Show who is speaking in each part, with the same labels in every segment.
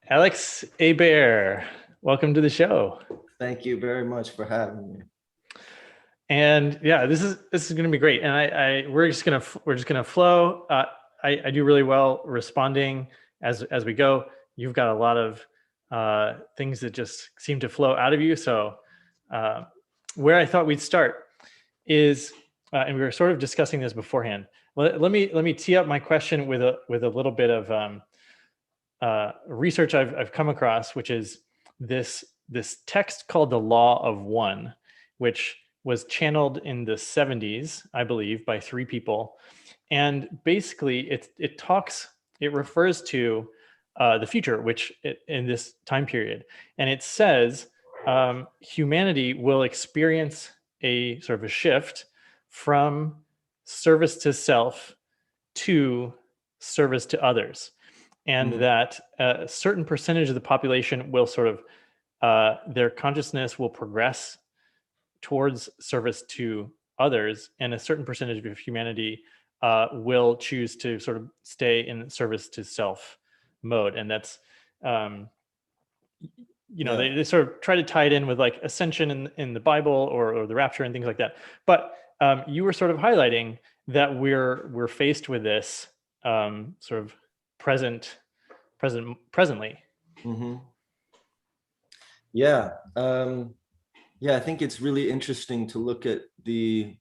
Speaker 1: Alex Ebert, welcome to the show.
Speaker 2: Thank you very much for having me.
Speaker 1: And yeah, this is going to be great. And we're just gonna flow. I do really well responding as we go. You've got a lot of things that just seem to flow out of you. So where I thought we'd start is, and we were sort of discussing this beforehand. Let me tee up my question with a little bit of research I've come across, which is this text called the Law of One, which was channeled in the 70s, I believe, by three people. And basically it refers to the future, in this time period. And it says humanity will experience a sort of a shift from service to self to service to others. And that a certain percentage of the population will sort of, their consciousness will progress towards service to others, and a certain percentage of humanity will choose to sort of stay in service to self mode. And that's, they sort of try to tie it in with like ascension in the Bible or the rapture and things like that. But you were sort of highlighting that we're faced with this sort of presently.
Speaker 2: Mm-hmm. Yeah. I think it's really interesting to look at the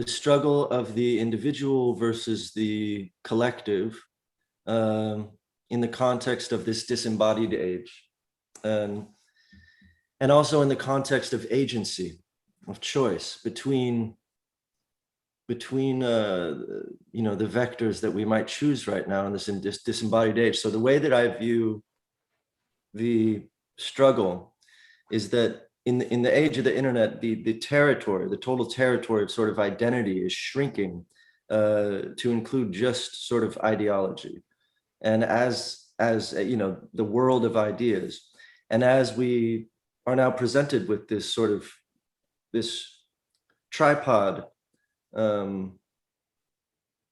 Speaker 2: struggle of the individual versus the collective in the context of this disembodied age, and also in the context of agency, of choice between the vectors that we might choose right now in this disembodied age. So the way that I view the struggle is that in the age of the internet, the total territory of sort of identity is shrinking to include just sort of ideology, and as the world of ideas, and as we are now presented with this tripod of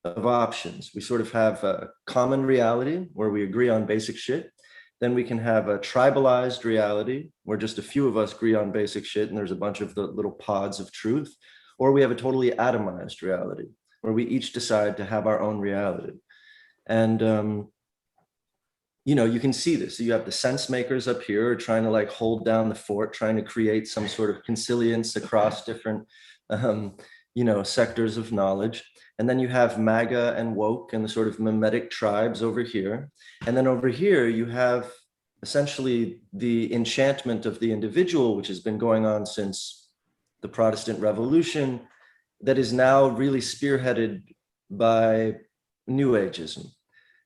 Speaker 2: options. We sort of have a common reality where we agree on basic shit. Then we can have a tribalized reality where just a few of us agree on basic shit and there's a bunch of the little pods of truth. Or we have a totally atomized reality where we each decide to have our own reality. And you can see this. So you have the sense makers up here trying to like hold down the fort, trying to create some sort of consilience across different sectors of knowledge. And then you have MAGA and woke and the sort of mimetic tribes over here. And then over here, you have essentially the enchantment of the individual, which has been going on since the Protestant Revolution, that is now really spearheaded by New Ageism.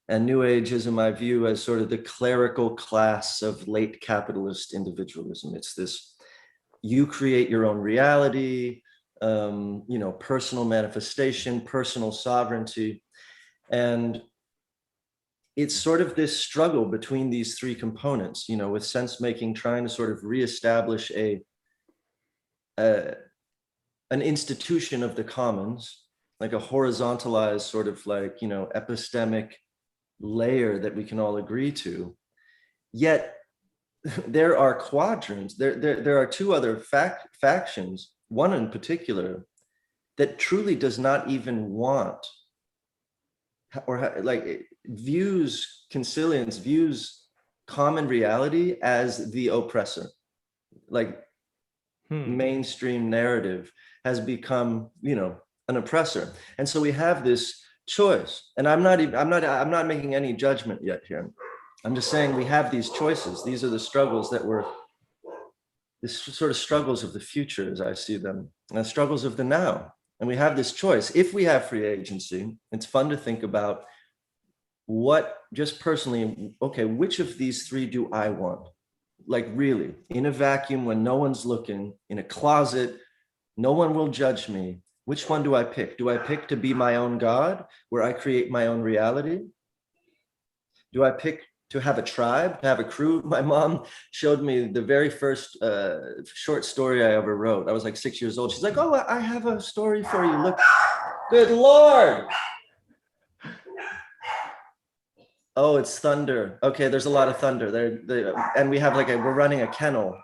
Speaker 2: And New Ageism, I view as sort of the clerical class of late capitalist individualism. It's this, you create your own reality, personal manifestation, personal sovereignty. And it's sort of this struggle between these three components, with sense making trying to sort of reestablish an institution of the commons, like a horizontalized sort of like, epistemic layer that we can all agree to. Yet there are quadrants, there are two other factions, one in particular, that truly does not even want views consilience, views common reality as the oppressor. Like mainstream narrative has become, an oppressor. And so we have this choice. And I'm not making any judgment yet here. I'm just saying we have these choices. These are the struggles this sort of struggles of the future as I see them, and struggles of the now. And we have this choice. If we have free agency, it's fun to think about what, just personally, okay, which of these three do I want? Like really, in a vacuum when no one's looking, in a closet, no one will judge me. Which one do I pick? Do I pick to be my own God, where I create my own reality? Do I pick to have a tribe, to have a crew? My mom showed me the very first short story I ever wrote. I was like 6 years old. She's like, oh, I have a story for you. Look, good Lord. Oh, it's thunder. Okay, there's a lot of thunder there. And we have we're running a kennel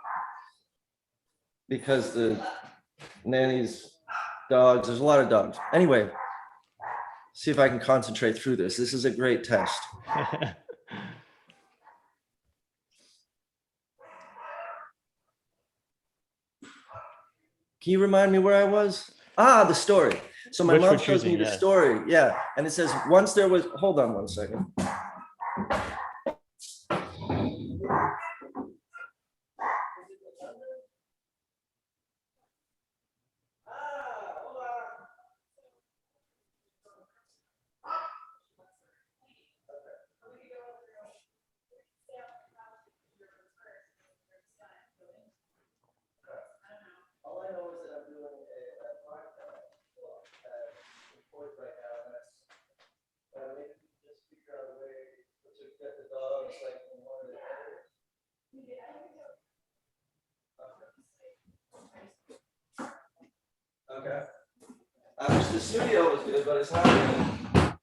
Speaker 2: because the nanny's dogs, there's a lot of dogs. Anyway, see if I can concentrate through this. This is a great test. Can you remind me where I was? Ah, the story. So my mom shows me the story. Yeah. And it says, once there was, hold on one second. All I know is that I'm doing a podcast right now, and that's maybe just figure out a way to get the dogs in one of the areas. Okay. I wish the studio was good, but it's not good.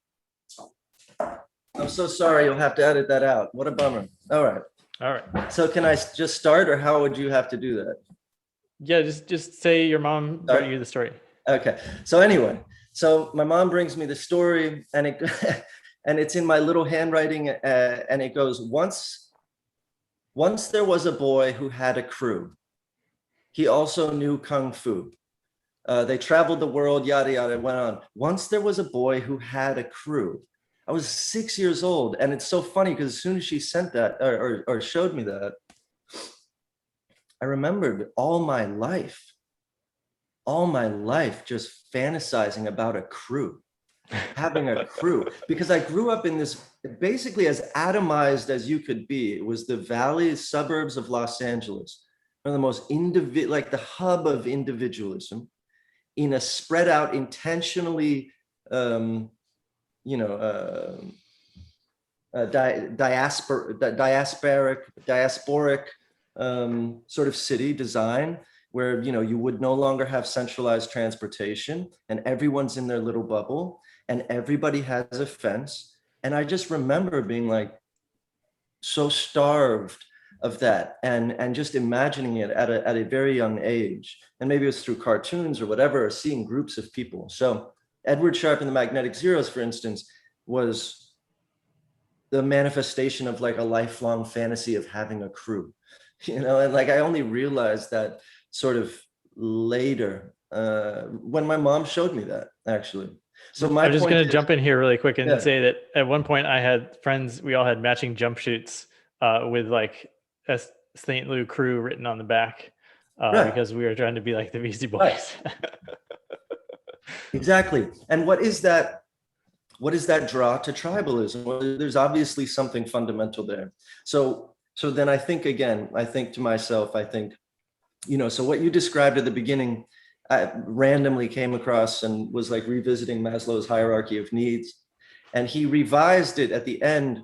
Speaker 2: I'm so sorry. You'll have to edit that out. What a bummer. All right.
Speaker 1: All right.
Speaker 2: So can I just start, or how would you have to do that?
Speaker 1: Yeah, just say your mom brought you the story.
Speaker 2: Okay. So anyway, so my mom brings me the story, and it and it's in my little handwriting, and it goes, once there was a boy who had a crew. He also knew kung fu. They traveled the world, yada yada. It went on. Once there was a boy who had a crew. I was 6 years old, and it's so funny because as soon as she sent that or showed me that, I remembered all my life just fantasizing about a crew, having a crew, because I grew up in this basically as atomized as you could be. It was the valley suburbs of Los Angeles, one of the most the hub of individualism, in a spread out, intentionally, diasporic sort of city design, where you would no longer have centralized transportation, and everyone's in their little bubble, and everybody has a fence. And I just remember being so starved of that, and just imagining it at a very young age. And maybe it was through cartoons or whatever, or seeing groups of people. So Edward Sharpe and the Magnetic Zeros, for instance, was the manifestation of a lifelong fantasy of having a crew, and I only realized that sort of later, when my mom showed me that, actually. So
Speaker 1: I'm just going to jump in here really quick and say that at one point I had friends, we all had matching jumpsuits with a St. Louis crew written on the back, because we were trying to be like the Beastie Boys.
Speaker 2: Right. Exactly. And what is that draw to tribalism? Well, there's obviously something fundamental there. So then I think to myself, so what you described at the beginning, I randomly came across and was revisiting Maslow's hierarchy of needs. And he revised it at the end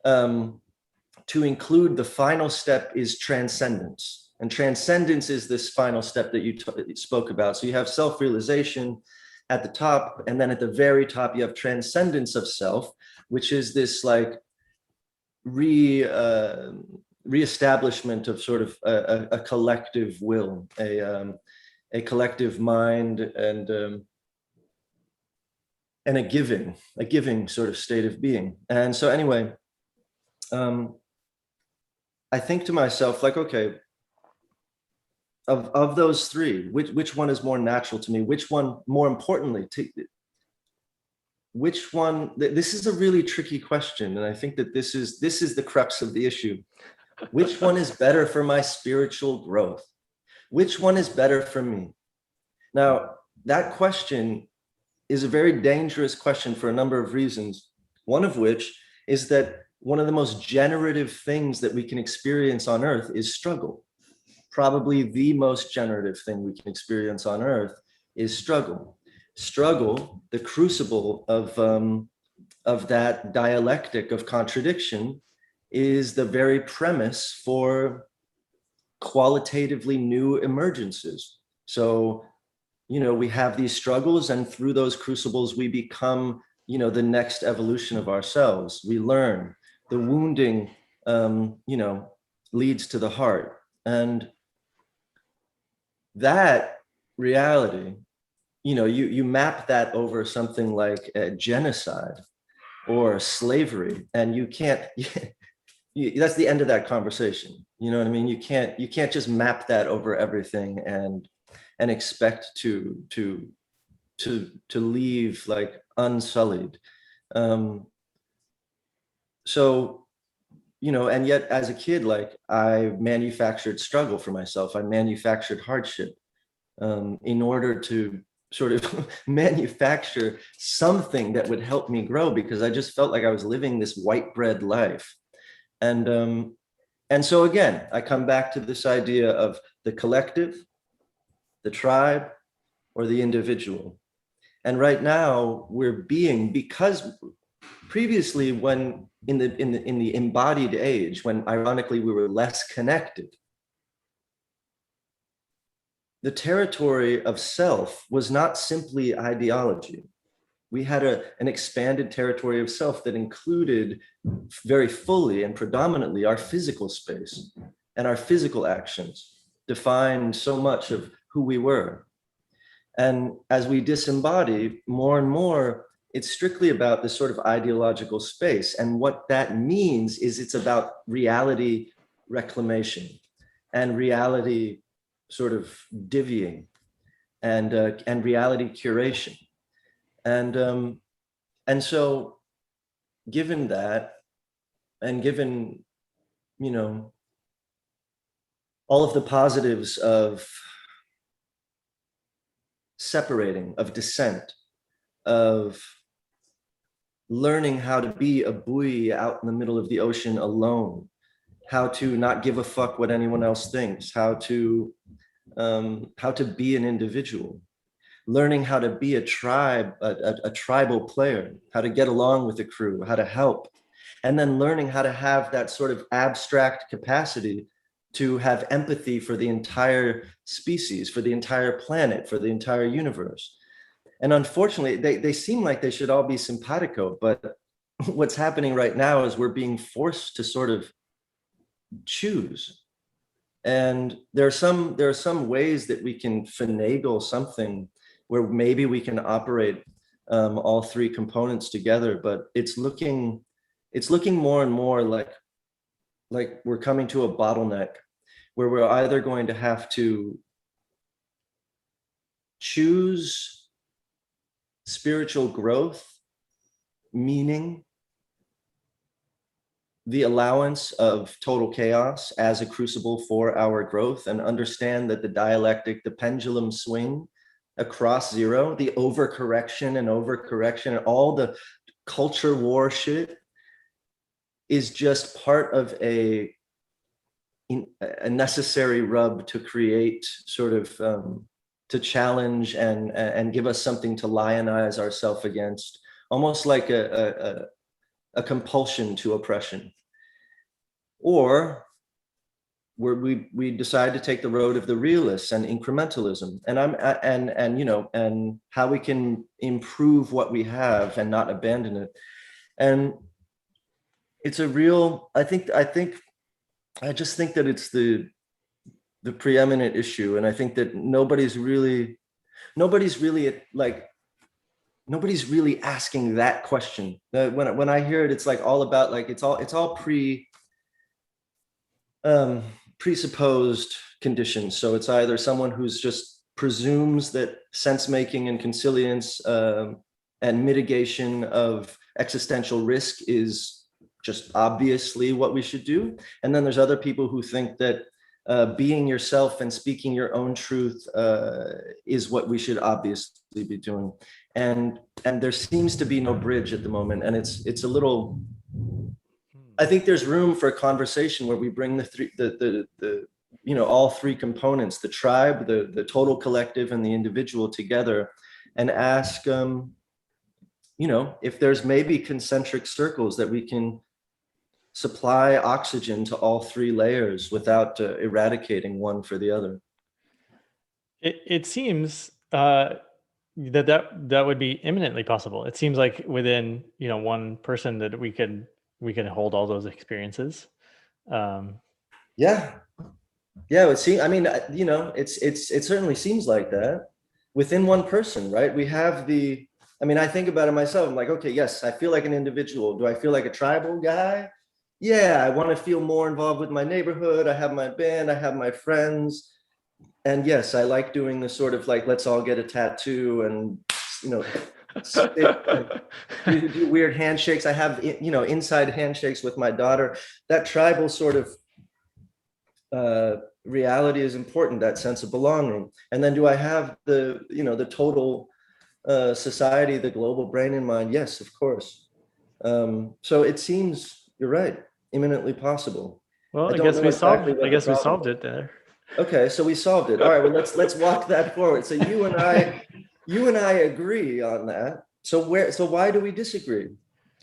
Speaker 2: to include the final step is transcendence. And transcendence is this final step that you spoke about. So you have self-realization at the top, and then at the very top, you have transcendence of self, which is this reestablishment of sort of a collective will, a collective mind, and a giving sort of state of being. And so anyway, I think to myself, okay, of those three, which one is more natural to me? Which one, more importantly, which one? This is a really tricky question, and I think that this is the crux of the issue. Which one is better for my spiritual growth? Which one is better for me? Now, that question is a very dangerous question for a number of reasons. One of which is that one of the most generative things that we can experience on earth is struggle. Probably the most generative thing we can experience on earth is struggle. Struggle, the crucible of that dialectic of contradiction, is the very premise for qualitatively new emergences. So, we have these struggles, and through those crucibles, we become you know, the next evolution of ourselves. We learn. The wounding, you know, leads to the heart. And that reality, you know, you map that over something like a genocide or slavery, and you can't, that's the end of that conversation. You know what I mean? You can't just map that over everything and expect to leave like unsullied. So, you know, and yet as a kid, like I manufactured struggle for myself. I manufactured hardship in order to sort of manufacture something that would help me grow, because I just felt like I was living this white bread life. And so again, I come back to this idea of the collective, the tribe, or the individual. And right now we're being, because previously, when in the embodied age, when ironically we were less connected, the territory of self was not simply ideology. We had an expanded territory of self that included very fully and predominantly our physical space, and our physical actions defined so much of who we were. And as we disembody more and more, it's strictly about this sort of ideological space. And what that means is it's about reality reclamation and reality sort of divvying and reality curation. And so given that, and given, you know, all of the positives of separating, of dissent, of learning how to be a buoy out in the middle of the ocean alone, how to not give a fuck what anyone else thinks, how to be an individual, learning how to be a tribe, a tribal player, how to get along with the crew, how to help, and then learning how to have that sort of abstract capacity to have empathy for the entire species, for the entire planet, for the entire universe. And unfortunately, they seem like they should all be simpatico, but what's happening right now is we're being forced to sort of choose. And there are some ways that we can finagle something where maybe we can operate all three components together, but it's looking more and more like we're coming to a bottleneck where we're either going to have to choose spiritual growth, meaning the allowance of total chaos as a crucible for our growth, and understand that the dialectic, the pendulum swing across zero, the overcorrection and all the culture war shit is just part of a necessary rub to create sort of to challenge and give us something to lionize ourselves against, almost like a compulsion to oppression. Or where we decide to take the road of the realists and incrementalism, and you know, and how we can improve what we have and not abandon it. And it's a real, I just think that it's the preeminent issue. And I think that nobody's really asking that question. When I hear it, it's like all about like, it's all presupposed conditions. So it's either someone who's just presumes that sense making and consilience and mitigation of existential risk is just obviously what we should do. And then there's other people who think that being yourself and speaking your own truth is what we should obviously be doing. And there seems to be no bridge at the moment. And it's a little, I think there's room for a conversation where we bring the you know, all three components, the tribe, the total collective, and the individual together, and ask, you know, if there's maybe concentric circles that we can supply oxygen to all three layers without eradicating one for the other.
Speaker 1: It seems that would be imminently possible. It seems like within, one person that we can hold all those experiences.
Speaker 2: Yeah. Yeah, I mean, it certainly seems like that within one person, right? I mean, I think about it myself. I'm like, okay, yes, I feel like an individual. Do I feel like a tribal guy? Yeah, I want to feel more involved with my neighborhood. I have my band, I have my friends. And yes, I like doing the sort of like, let's all get a tattoo and, stick and do weird handshakes. I have, inside handshakes with my daughter. That tribal sort of reality is important, that sense of belonging. And then do I have the total society, the global brain in mind? Yes, of course. So it seems, you're right, imminently possible.
Speaker 1: Well,
Speaker 2: I don't know exactly what the
Speaker 1: we
Speaker 2: problem
Speaker 1: solved it there.
Speaker 2: Okay, so we solved it. All right, well, let's walk that forward. So you and I agree on that. So why do we disagree?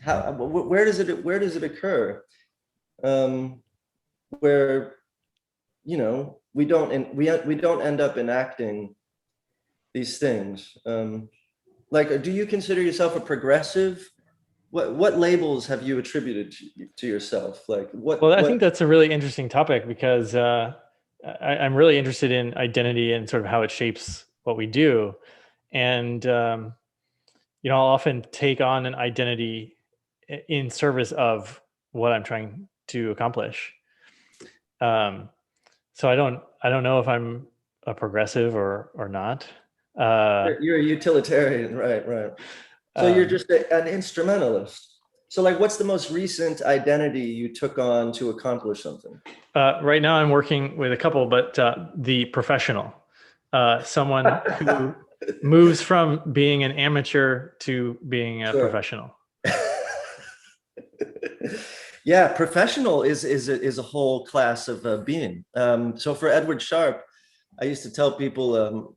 Speaker 2: Where does it occur? Where we don't end up enacting these things. Like, do you consider yourself a progressive? What labels have you attributed to yourself? Like
Speaker 1: Well, I think that's a really interesting topic because I'm really interested in identity and sort of how it shapes what we do. And, I'll often take on an identity in service of what I'm trying to accomplish. So I don't know if I'm a progressive or not.
Speaker 2: You're a utilitarian, right? So you're just an instrumentalist. So like, what's the most recent identity you took on to accomplish something?
Speaker 1: Right now I'm working with a couple, but the professional, someone who moves from being an amateur to being a professional.
Speaker 2: Yeah, professional is a whole class of being. So for Edward Sharpe, I used to tell people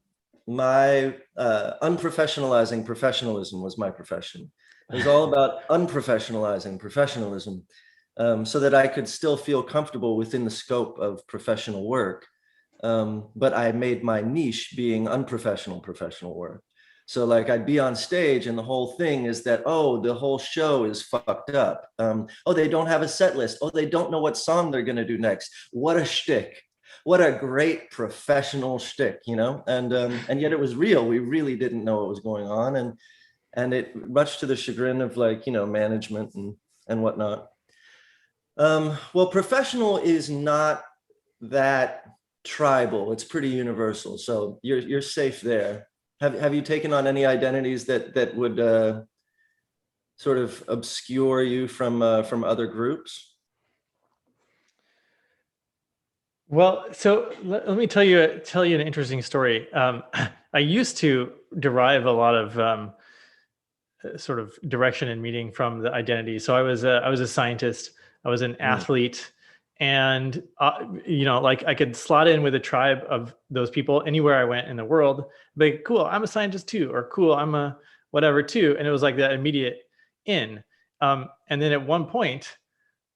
Speaker 2: my unprofessionalizing professionalism was my profession. It was all about unprofessionalizing professionalism, so that I could still feel comfortable within the scope of professional work. But I made my niche being unprofessional professional work. So like I'd be on stage and the whole thing is that, oh, the whole show is fucked up. Oh, they don't have a set list. Oh, they don't know what song they're going to do next. What a shtick. What a great professional shtick, and yet it was real. We really didn't know what was going on. And it, much to the chagrin of management and whatnot. Well, professional is not that tribal. It's pretty universal. So you're safe there. Have you taken on any identities that would sort of obscure you from other groups?
Speaker 1: Well, so let me tell you an interesting story. I used to derive a lot of sort of direction and meaning from the identity. So I was a scientist. I was an athlete, and like I could slot in with a tribe of those people anywhere I went in the world. But cool, I'm a scientist too, or cool, I'm a whatever too, and it was like that immediate in. And then at one point,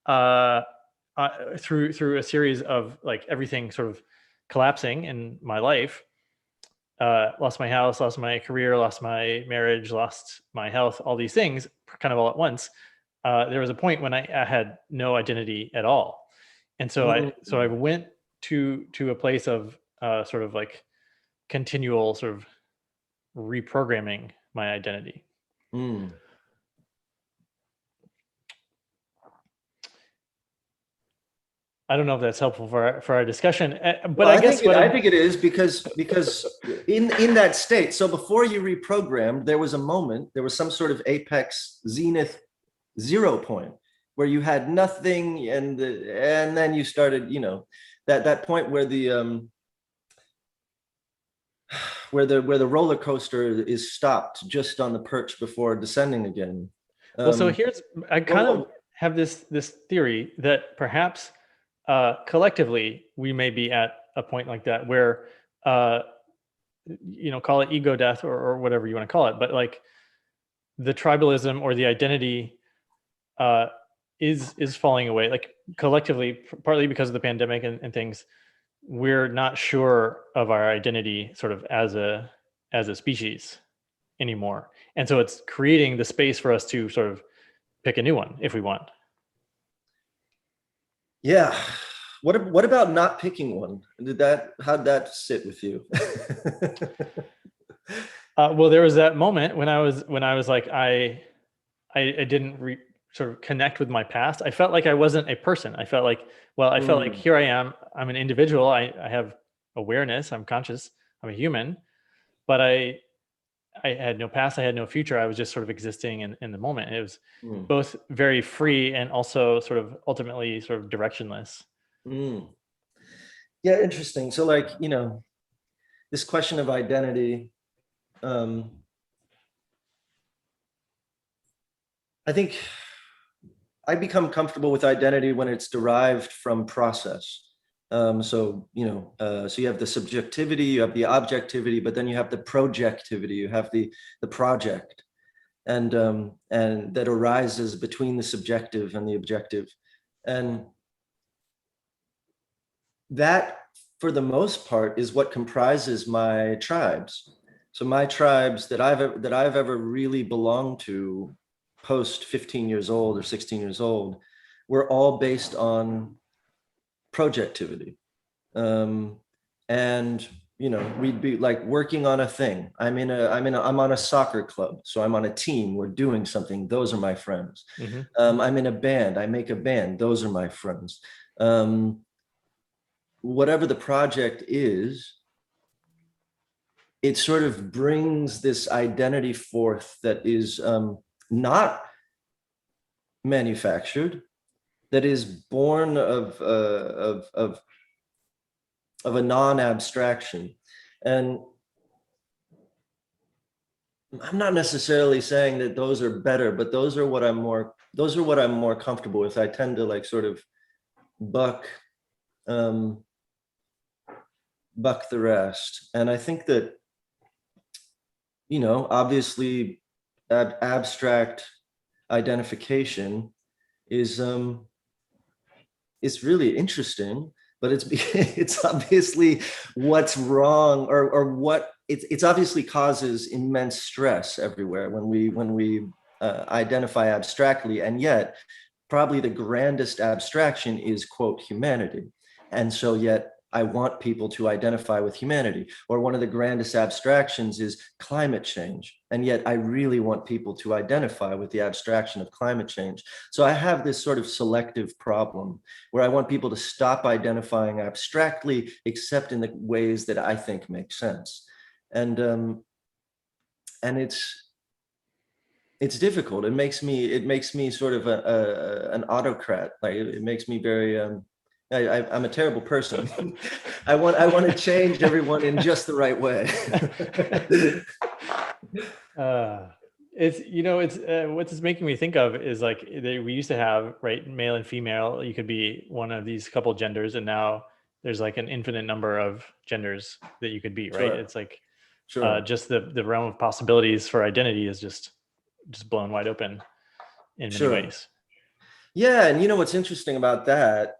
Speaker 1: through a series of like everything sort of collapsing in my life, lost my house, lost my career, lost my marriage, lost my health, all these things kind of all at once. There was a point when I had no identity at all. And so I went to a place of sort of like continual sort of reprogramming my identity. I don't know if that's helpful for our discussion, but well, I
Speaker 2: think it is because in that state. So before you reprogrammed, there was a moment, there was some sort of apex zenith 0 point where you had nothing, and then you started, that point where the where the roller coaster is stopped just on the perch before descending again.
Speaker 1: Well, so I kind of have this theory that perhaps collectively we may be at a point like that where call it ego death or whatever you want to call it, but like the tribalism or the identity is falling away, like collectively, partly because of the pandemic and things. We're not sure of our identity sort of as a species. anymore. And so it's creating the space for us to sort of pick a new one if we want.
Speaker 2: Yeah. What about not picking one? How'd that sit with you?
Speaker 1: Well, there was that moment when I was like, I didn't sort of connect with my past. I felt like I wasn't a person. I felt like, here I am. I'm an individual. I have awareness. I'm conscious. I'm a human, but I had no past. I had no future. I was just sort of existing in the moment. It was both very free and also sort of ultimately sort of directionless.
Speaker 2: Yeah, interesting. So like, this question of identity, I think I become comfortable with identity when it's derived from process. So you have the subjectivity, you have the objectivity, but then you have the projectivity, you have the project, and that arises between the subjective and the objective, and that, for the most part, is what comprises my tribes. So my tribes that I've ever really belonged to, post 15 years old or 16 years old, were all based on projectivity. And we'd be like working on a thing. I'm on a soccer club, so I'm on a team, we're doing something, those are my friends. I'm in a band, I make a band, those are my friends. Whatever the project is, it sort of brings this identity forth that is not manufactured, that is born of a non-abstraction. And I'm not necessarily saying that those are better, but those are what I'm more comfortable with. I tend to like sort of buck the rest. And I think that, obviously abstract identification is really interesting, but it's obviously what's wrong, or what it's obviously causes immense stress everywhere when we identify abstractly. And yet probably the grandest abstraction is, quote, humanity. And so yet I want people to identify with humanity. Or one of the grandest abstractions is climate change. And yet I really want people to identify with the abstraction of climate change. So I have this sort of selective problem where I want people to stop identifying abstractly, except in the ways that I think make sense. And it's difficult. It makes me sort of an autocrat. Like it makes me very, I'm a terrible person. I want to change everyone in just the right way.
Speaker 1: It's what this making me think of is like we used to have, right, male and female. You could be one of these couple genders, and now there's like an infinite number of genders that you could be, right? Sure. It's like just the realm of possibilities for identity is just blown wide open in many ways.
Speaker 2: Yeah, and what's interesting about that,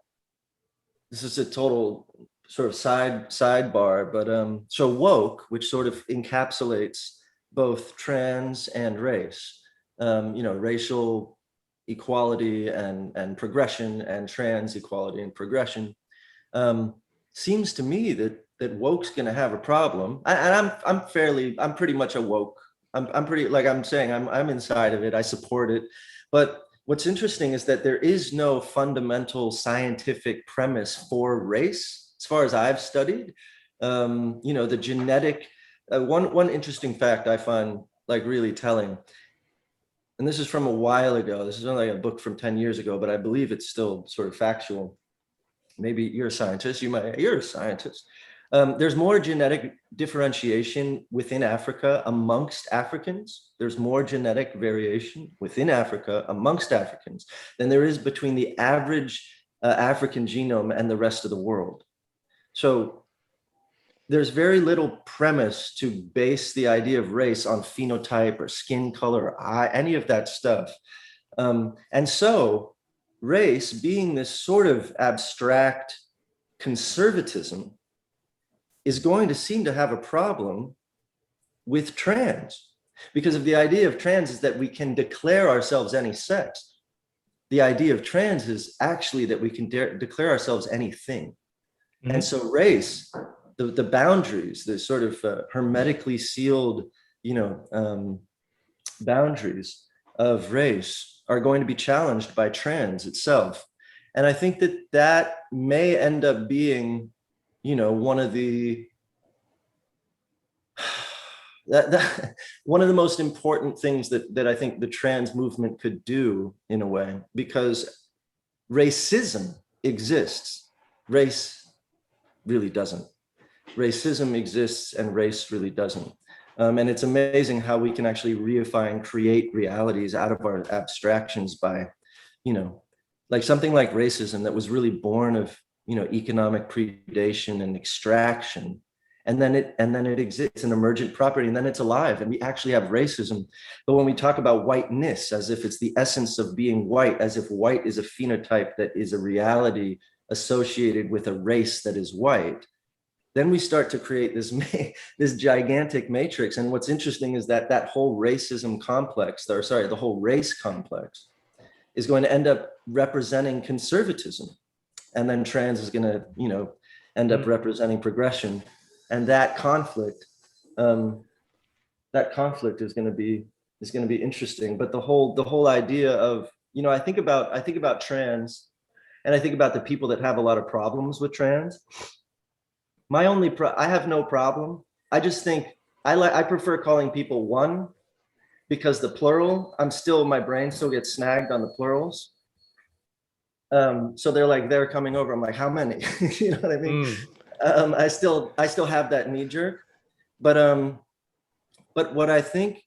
Speaker 2: this is a total sort of sidebar, but so woke, which sort of encapsulates both trans and race, racial equality and progression, and trans equality and progression, seems to me that woke's going to have a problem. And I'm pretty much a woke. I'm pretty, like I'm saying, I'm inside of it. I support it. But what's interesting is that there is no fundamental scientific premise for race, as far as I've studied. The genetic, one interesting fact I find like really telling, and this is from a while ago. This is only a book from 10 years ago, but I believe it's still sort of factual. Maybe you're a scientist. You're a scientist. There's more genetic differentiation within Africa amongst Africans. There's more genetic variation within Africa amongst Africans than there is between the average African genome and the rest of the world. So there's very little premise to base the idea of race on phenotype or skin color or eye, any of that stuff. And so race, being this sort of abstract conservatism, is going to seem to have a problem with trans. Because if the idea of trans is that we can declare ourselves any sex, the idea of trans is actually that we can declare ourselves anything. Mm-hmm. And so race, the boundaries, the sort of hermetically sealed, boundaries of race are going to be challenged by trans itself. And I think that may end up being, one of the one of the most important things that I think the trans movement could do in a way, because racism exists. Race really doesn't. Racism exists and race really doesn't. And it's amazing how we can actually reify and create realities out of our abstractions by, like something like racism that was really born of, economic predation and extraction. And then it exists an emergent property, and then it's alive, and we actually have racism. But when we talk about whiteness as if it's the essence of being white, as if white is a phenotype that is a reality associated with a race that is white, then we start to create this gigantic matrix. And what's interesting is that whole racism complex, the whole race complex is going to end up representing conservatism. And then trans is going to, end up representing progression. And that conflict is going to be interesting. But the whole idea of, I think about trans, and I think about the people that have a lot of problems with trans. I have no problem. I just think I prefer calling people one, because the plural, my brain still gets snagged on the plurals. So they're coming over. I'm like, how many? You know what I mean? I still have that knee jerk, but what I think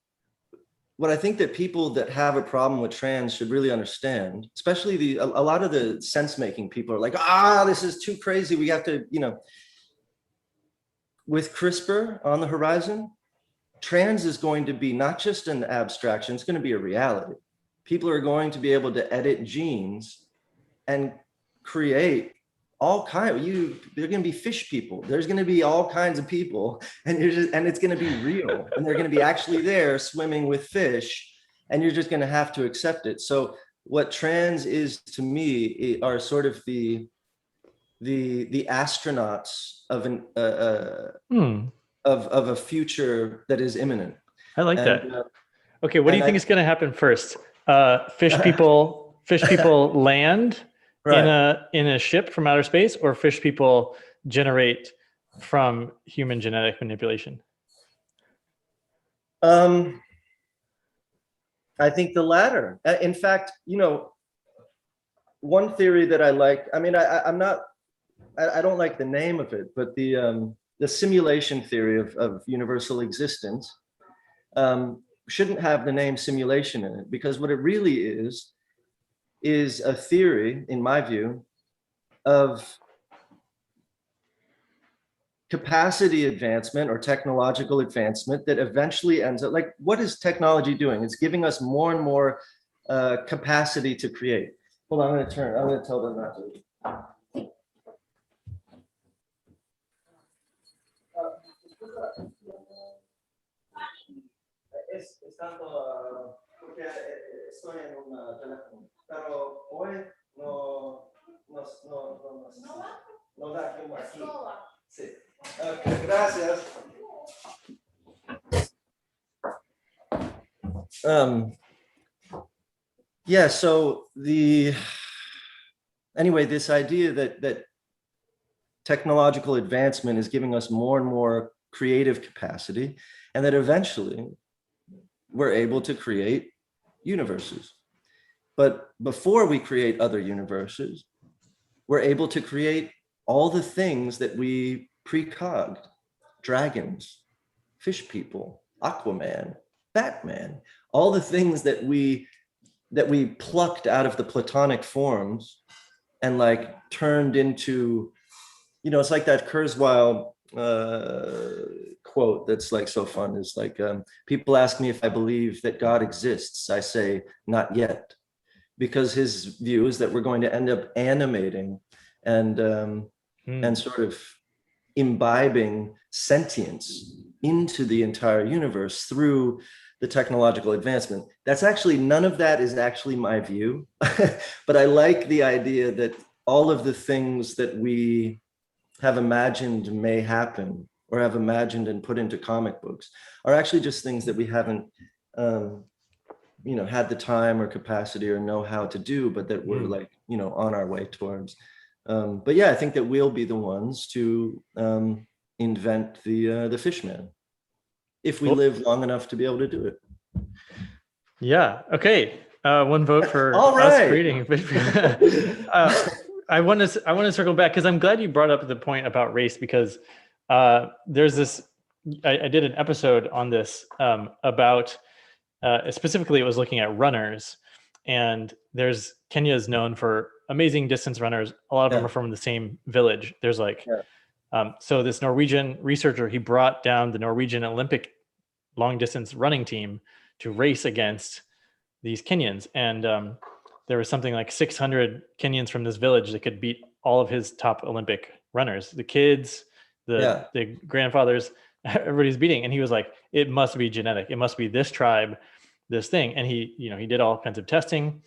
Speaker 2: that people that have a problem with trans should really understand, especially a lot of the sense making people are like, this is too crazy. We have to, with CRISPR on the horizon, trans is going to be not just an abstraction, it's going to be a reality. People are going to be able to edit genes and create all kinds. They're going to be fish people. There's going to be all kinds of people, and it's going to be real, and they're going to be actually there swimming with fish, and you're just going to have to accept it. So what trans is to me are sort of the astronauts of of a future that is imminent.
Speaker 1: I like that. Okay, what do you think is going to happen first? Fish people land right in a ship from outer space, or fish people generate from human genetic manipulation?
Speaker 2: I think the latter. In fact, one theory that I like, I don't like the name of it, but the simulation theory of universal existence shouldn't have the name simulation in it, because what it really is a theory, in my view, of capacity advancement or technological advancement that eventually ends up, like, what is technology doing? It's giving us more and more capacity to create. Hold on, I'm going to tell them not to. Es tanto porque estoy en un teléfono, pero hoy no da como aquí. Sí. Okay, gracias. Yeah, so anyway, this idea that technological advancement is giving us more and more creative capacity, and that eventually we're able to create universes. But before we create other universes, we're able to create all the things that we precogged: dragons, fish people, Aquaman, Batman, all the things that we plucked out of the Platonic forms and like turned into, it's like that Kurzweil quote that's like so fun, is like, people ask me if I believe that God exists. I say, not yet, because his view is that we're going to end up animating and sort of imbibing sentience into the entire universe through the technological advancement. That's actually, none of that is actually my view, but I like the idea that all of the things that we have imagined may happen or have imagined and put into comic books are actually just things that we haven't, had the time or capacity or know how to do, but that we're like, on our way towards. But yeah, I think that we'll be the ones to invent the fishman, if we live long enough to be able to do it.
Speaker 1: Yeah. Okay. One vote for
Speaker 2: All
Speaker 1: us
Speaker 2: right.
Speaker 1: creating. I want to circle back because I'm glad you brought up the point about race, because there's this. I did an episode on this about specifically it was looking at runners, and Kenya is known for amazing distance runners. A lot of them are from the same village. There's like. So this Norwegian researcher, he brought down the Norwegian Olympic long distance running team to race against these Kenyans. And there was something like 600 Kenyans from this village that could beat all of his top Olympic runners, the kids, the grandfathers, everybody's beating. And he was like, it must be genetic. It must be this tribe, this thing. And he did all kinds of testing,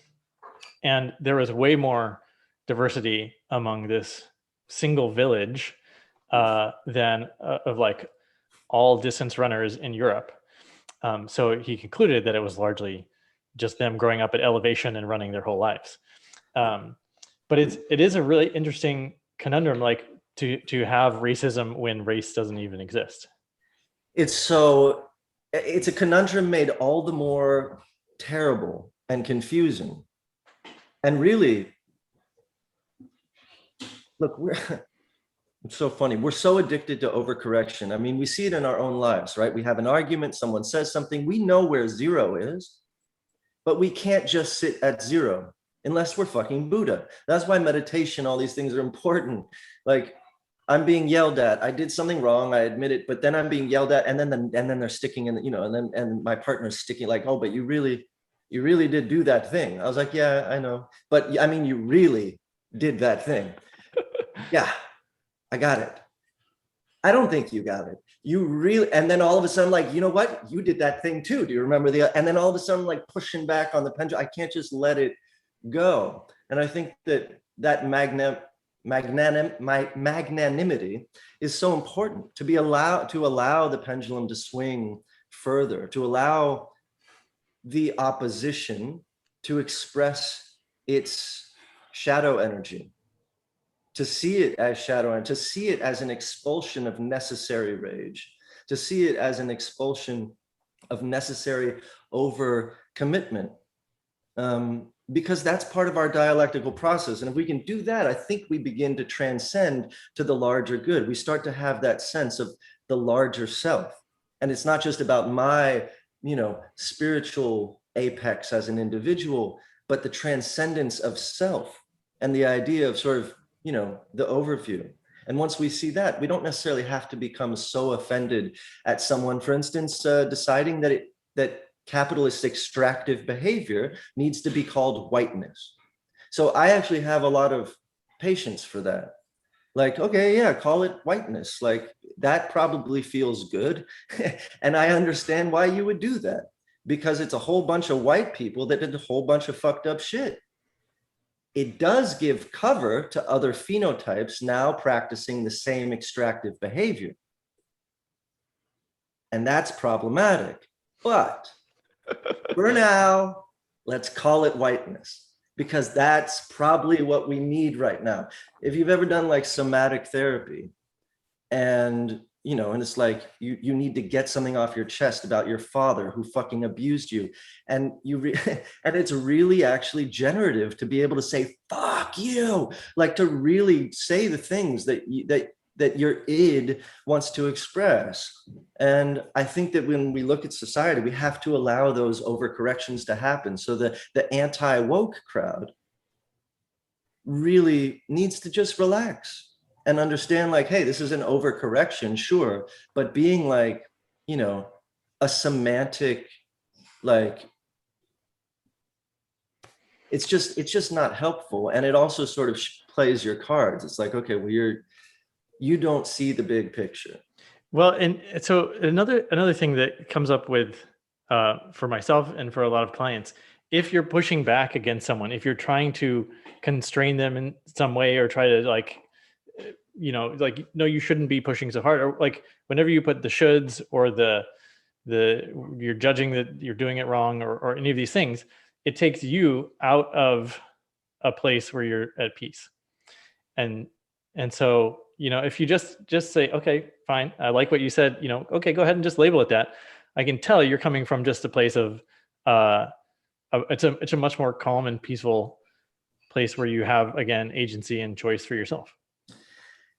Speaker 1: and there was way more diversity among this single village than of like all distance runners in Europe. So he concluded that it was largely just them growing up at elevation and running their whole lives. But it is a really interesting conundrum, like to have racism when race doesn't even exist. It's
Speaker 2: a conundrum made all the more terrible and confusing. And really, look, it's so funny. We're so addicted to overcorrection. I mean, we see it in our own lives, right? We have an argument, someone says something, we know where zero is, but we can't just sit at zero unless we're fucking Buddha. That's why meditation, all these things are important. Like, I'm being yelled at. I did something wrong. I admit it, but then I'm being yelled at, and then they're sticking in, and my partner's sticking like, oh, but you really did do that thing. I was like, yeah, I know, but I mean, you really did that thing. Yeah. I got it. I don't think you got it. You really, and then all of a sudden, like, you know what? You did that thing too. Do you remember and then all of a sudden, like pushing back on the pendulum, I can't just let it go. And I think that magnanimity is so important, to allow the pendulum to swing further, to allow the opposition to express its shadow energy, to see it as shadow, and to see it as an expulsion of necessary rage, to see it as an expulsion of necessary overcommitment, because that's part of our dialectical process. And if we can do that, I think we begin to transcend to the larger good. We start to have that sense of the larger self. And it's not just about my, spiritual apex as an individual, but the transcendence of self and the idea of sort of, the overview. And once we see that, we don't necessarily have to become so offended at someone, for instance, deciding that capitalist extractive behavior needs to be called whiteness. So I actually have a lot of patience for that. Like, okay, yeah, call it whiteness. Like, that probably feels good. And I understand why you would do that, because it's a whole bunch of white people that did a whole bunch of fucked up shit. It does give cover to other phenotypes now practicing the same extractive behavior. And that's problematic. But for now, let's call it whiteness, because that's probably what we need right now. If you've ever done like somatic therapy, and and it's like you need to get something off your chest about your father who fucking abused you, and and it's really actually generative to be able to say fuck you, like to really say the things that your id wants to express. And I think that when we look at society, we have to allow those overcorrections to happen. So the anti-woke crowd really needs to just relax and understand, like, hey, this is an overcorrection, sure, but being like, a semantic, like, it's just not helpful. And it also sort of plays your cards. It's like, okay, well, you don't see the big picture.
Speaker 1: Well, and so another thing that comes up with for myself and for a lot of clients, if you're pushing back against someone, if you're trying to constrain them in some way or try to like, like, no, you shouldn't be pushing so hard, or like whenever you put the shoulds or you're judging that you're doing it wrong, or any of these things, it takes you out of a place where you're at peace. And so, if you just say, okay, fine, I like what you said, okay, go ahead and just label it that. I can tell you're coming from just a place of, it's a much more calm and peaceful place where you have, again, agency and choice for yourself.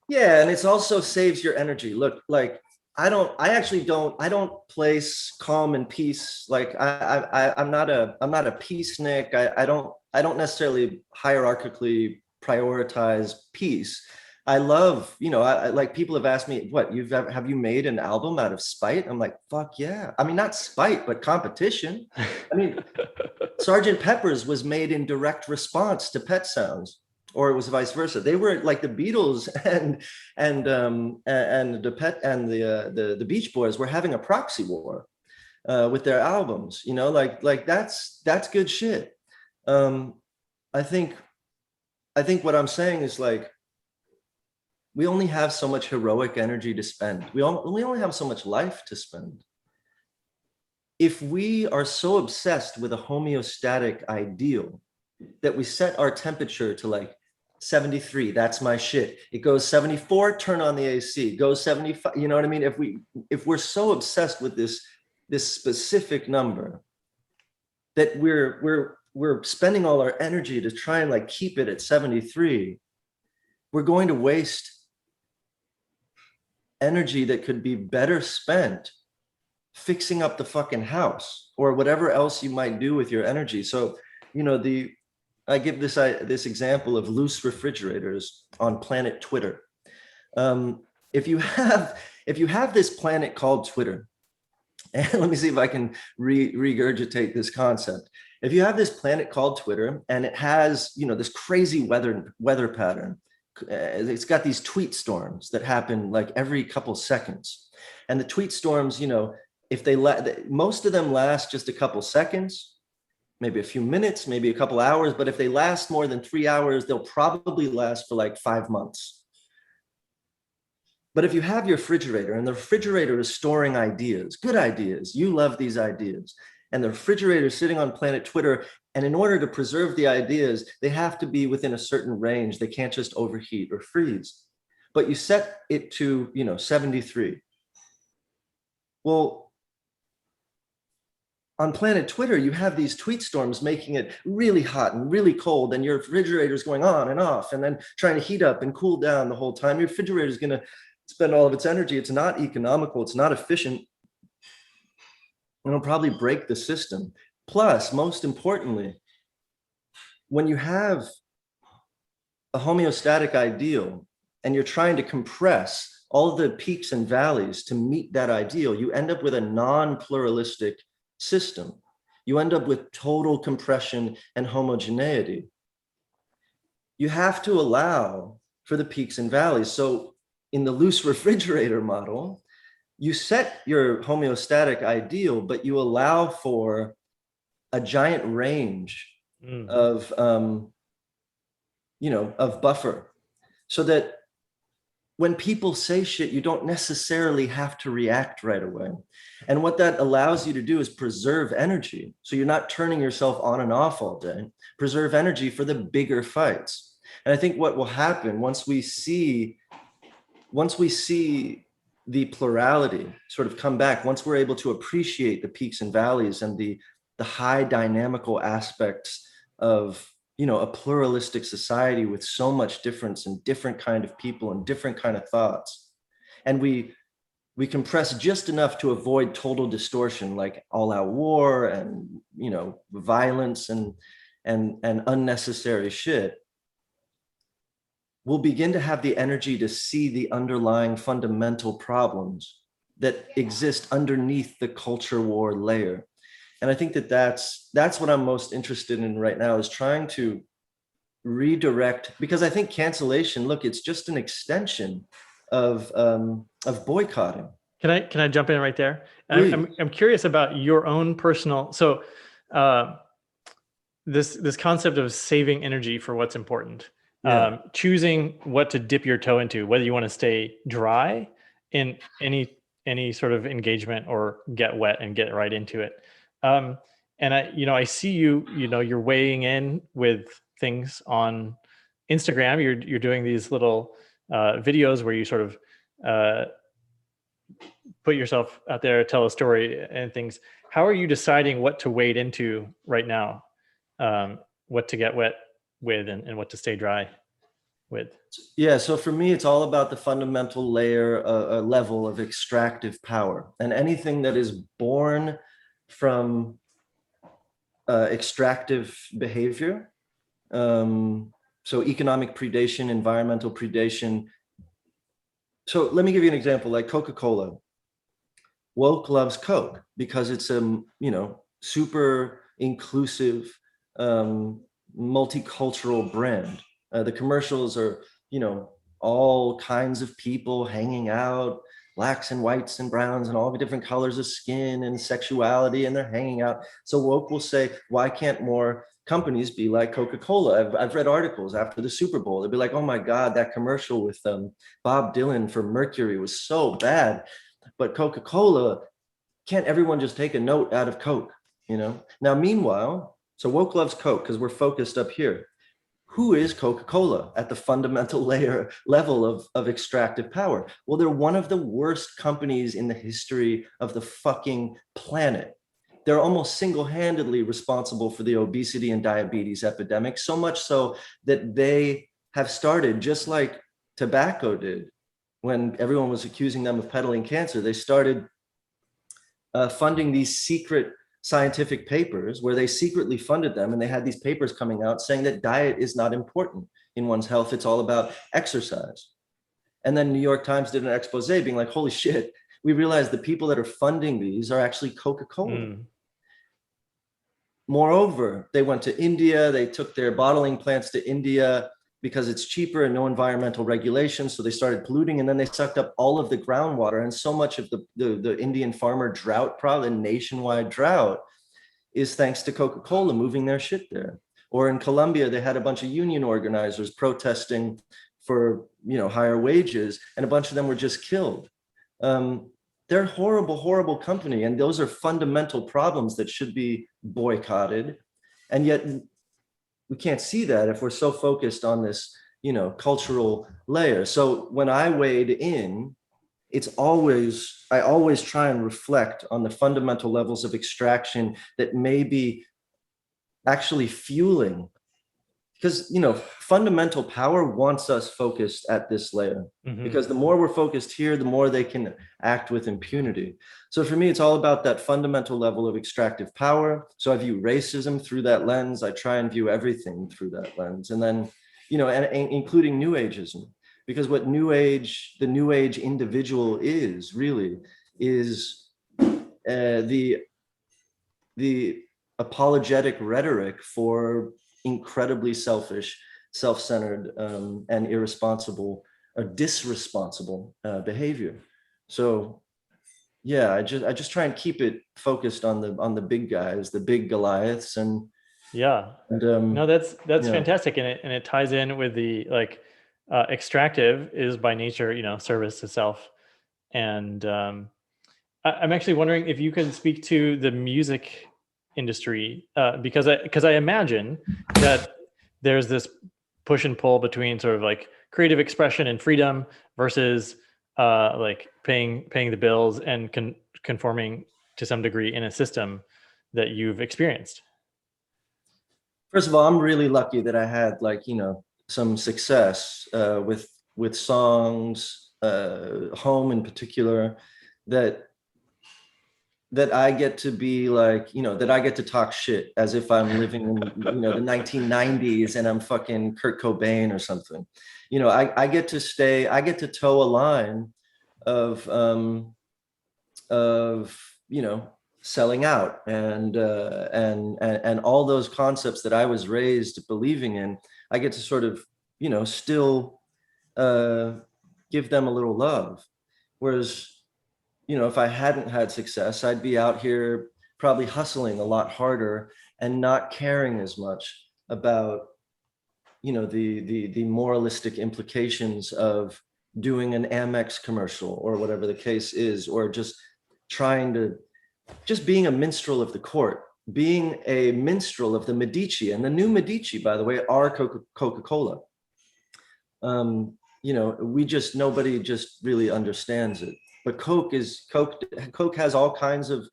Speaker 2: Yeah, and it also saves your energy. Look, like I don't place calm and peace. Like I'm not a peacenik. I don't necessarily hierarchically prioritize peace. I love, I like, people have asked me, what, have you made an album out of spite? I'm like, fuck yeah. I mean, not spite, but competition. I mean, Sgt. Pepper's was made in direct response to Pet Sounds, or it was vice versa. They were like the Beatles and the Beach Boys were having a proxy war with their albums. Like that's good shit. I think what I'm saying is, like, we only have so much heroic energy to spend. We only have so much life to spend. If we are so obsessed with a homeostatic ideal that we set our temperature to like 73, that's my shit. It goes 74, turn on the AC. Goes 75, you know what I mean? If we're so obsessed with this specific number that we're spending all our energy to try and like keep it at 73, we're going to waste energy that could be better spent fixing up the fucking house or whatever else you might do with your energy. So, I give this example of loose refrigerators on planet Twitter. If you have this planet called Twitter, and let me see if I can regurgitate this concept. If you have this planet called Twitter and it has, this crazy weather pattern, it's got these tweet storms that happen like every couple seconds. And the tweet storms, if most of them last just a couple seconds, maybe a few minutes, maybe a couple hours, but if they last more than 3 hours, they'll probably last for like 5 months. But if you have your refrigerator and the refrigerator is storing ideas, good ideas, you love these ideas, and the refrigerator is sitting on planet Twitter, and in order to preserve the ideas, they have to be within a certain range. They can't just overheat or freeze. But you set it to, 73. Well, on planet Twitter, you have these tweet storms making it really hot and really cold, and your refrigerator is going on and off and then trying to heat up and cool down the whole time. Your refrigerator is going to spend all of its energy. It's not economical. It's not efficient. And it'll probably break the system. Plus, most importantly, when you have a homeostatic ideal and you're trying to compress all the peaks and valleys to meet that ideal, you end up with a non-pluralistic system. You end up with total compression and homogeneity. You have to allow for the peaks and valleys. So in the loose refrigerator model, you set your homeostatic ideal, but you allow for a giant range of buffer, so that when people say shit, you don't necessarily have to react right away. And what that allows you to do is preserve energy. So you're not turning yourself on and off all day. Preserve energy for the bigger fights. And I think what will happen once we see the plurality sort of come back, once we're able to appreciate the peaks and valleys and the high dynamical aspects of a pluralistic society with so much difference and different kind of people and different kind of thoughts, and we compress just enough to avoid total distortion, like all-out war and violence and unnecessary shit, we'll begin to have the energy to see the underlying fundamental problems that exist underneath the culture war layer. And I think that's what I'm most interested in right now, is trying to redirect, because I think cancellation, look, it's just an extension of boycotting.
Speaker 1: Can I jump in right there?
Speaker 2: Please.
Speaker 1: I'm curious about your own personal. So uh, this concept of saving energy for what's important,
Speaker 2: Yeah.
Speaker 1: choosing what to dip your toe into, whether you want to stay dry in any sort of engagement or get wet and get right into it. And I see you're weighing in with things on Instagram. You're doing these little videos where you sort of uh, put yourself out there, tell a story and things. How are you deciding what to wade into right now? What to get wet with and what to stay dry with?
Speaker 2: Yeah, so for me, it's all about the fundamental layer, level of extractive power. And anything that is born from extractive behavior, so economic predation, environmental predation. So let me give you an example, like Coca-Cola. Woke loves Coke because it's a, super inclusive, multicultural brand. The commercials are, all kinds of people hanging out, blacks and whites and browns and all the different colors of skin and sexuality, and they're hanging out. So woke will say, why can't more companies be like Coca-Cola? I've read articles after the Super Bowl. They'll be like, oh my God, that commercial with Bob Dylan for Mercury was so bad. But Coca-Cola, can't everyone just take a note out of Coke? Now, meanwhile, so woke loves Coke because we're focused up here. Who is Coca-Cola at the fundamental level of extractive power? Well, they're one of the worst companies in the history of the fucking planet. They're almost single-handedly responsible for the obesity and diabetes epidemic, so much so that they have started, just like tobacco did, when everyone was accusing them of peddling cancer, they started funding these secret scientific papers where they secretly funded them, and they had these papers coming out saying that diet is not important in one's health. It's all about exercise. And then New York Times did an expose being like, holy shit, we realized the people that are funding these are actually Coca-Cola. Moreover, they went to India, they took their bottling plants to India because it's cheaper and no environmental regulations. So they started polluting, and then they sucked up all of the groundwater. And so much of the Indian farmer drought problem, nationwide drought, is thanks to Coca-Cola moving their shit there. Or in Colombia, they had a bunch of union organizers protesting for higher wages, and a bunch of them were just killed. They're a horrible, horrible company. And those are fundamental problems that should be boycotted. And yet we can't see that if we're so focused on this, cultural layer. So when I wade in, I always try and reflect on the fundamental levels of extraction that may be actually fueling, because, fundamental power wants us focused at this layer, because the more we're focused here, the more they can act with impunity. So for me, it's all about that fundamental level of extractive power. So I view racism through that lens. I try and view everything through that lens. And then, and including New Ageism, because what the New Age individual is really is the apologetic rhetoric for incredibly selfish, self-centered, and irresponsible or disresponsible behavior. So yeah, I just try and keep it focused on the big guys, the big Goliaths. And
Speaker 1: no, that's fantastic. And it ties in with the extractive is by nature, service to self. And I'm actually wondering if you could speak to the music industry, because I imagine that there's this push and pull between sort of like creative expression and freedom versus paying the bills and conforming to some degree in a system that you've experienced.
Speaker 2: First of all, I'm really lucky that I had some success with songs, Home in particular, that I get to be that I get to talk shit as if I'm living in, the 1990s and I'm fucking Kurt Cobain or something. I get to toe a line of selling out and all those concepts that I was raised believing in. I get to sort of, still give them a little love. Whereas if I hadn't had success, I'd be out here probably hustling a lot harder and not caring as much about, the moralistic implications of doing an Amex commercial or whatever the case is, or just being a minstrel of the court, being a minstrel of the Medici. And the new Medici, by the way, are Coca-Cola. Nobody just really understands it. But Coke has all kinds of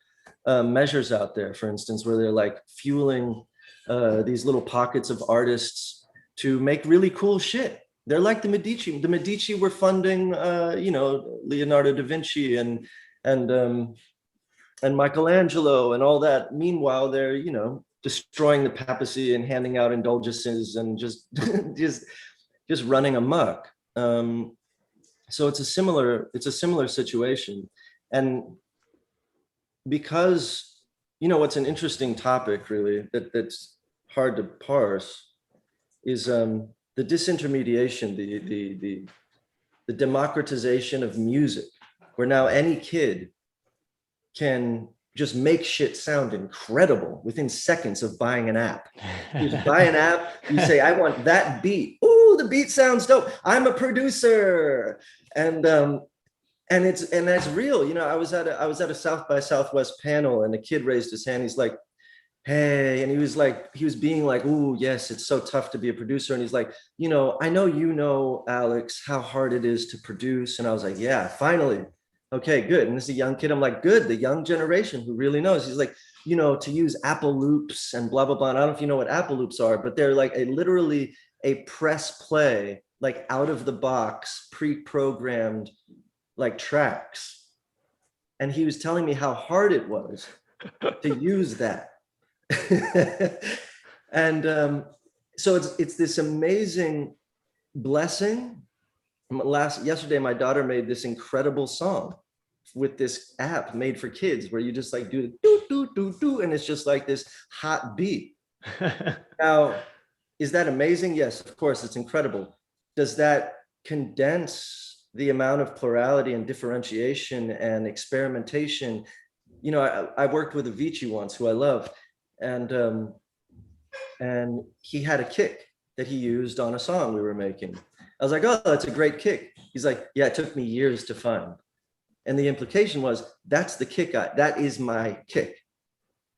Speaker 2: measures out there, for instance, where they're like fueling these little pockets of artists to make really cool shit. They're like the Medici. The Medici were funding, Leonardo da Vinci and Michelangelo and all that. Meanwhile, they're, destroying the papacy and handing out indulgences and just just running amok. So it's a similar situation. And because, what's an interesting topic really that's hard to parse is the disintermediation, the democratization of music, where now any kid can just make shit sound incredible within seconds of buying an app. You just buy an app, you say, I want that beat. Ooh, the beat sounds dope. I'm a producer. And that's real. I was at a South by Southwest panel and a kid raised his hand. He's like, hey, and he was being like, ooh, yes, it's so tough to be a producer. And he's like, I know, Alex, how hard it is to produce. And I was like, yeah, finally. Okay, good. And this is a young kid. I'm like, good. The young generation who really knows. He's like, to use Apple loops and blah, blah, blah. And I don't know if you know what Apple loops are, but they're like literally a press play, like out of the box, pre-programmed like tracks. And he was telling me how hard it was to use that. And so it's this amazing blessing. Yesterday, my daughter made this incredible song with this app made for kids where you just like do the do, do, do, do, and it's just like this hot beat. Now, is that amazing? Yes, of course, it's incredible. Does that condense the amount of plurality and differentiation and experimentation? I worked with Avicii once, who I love, and he had a kick that he used on a song we were making. I was like, oh, that's a great kick. He's like, yeah, it took me years to find. And the implication was, that's the kick. That is my kick.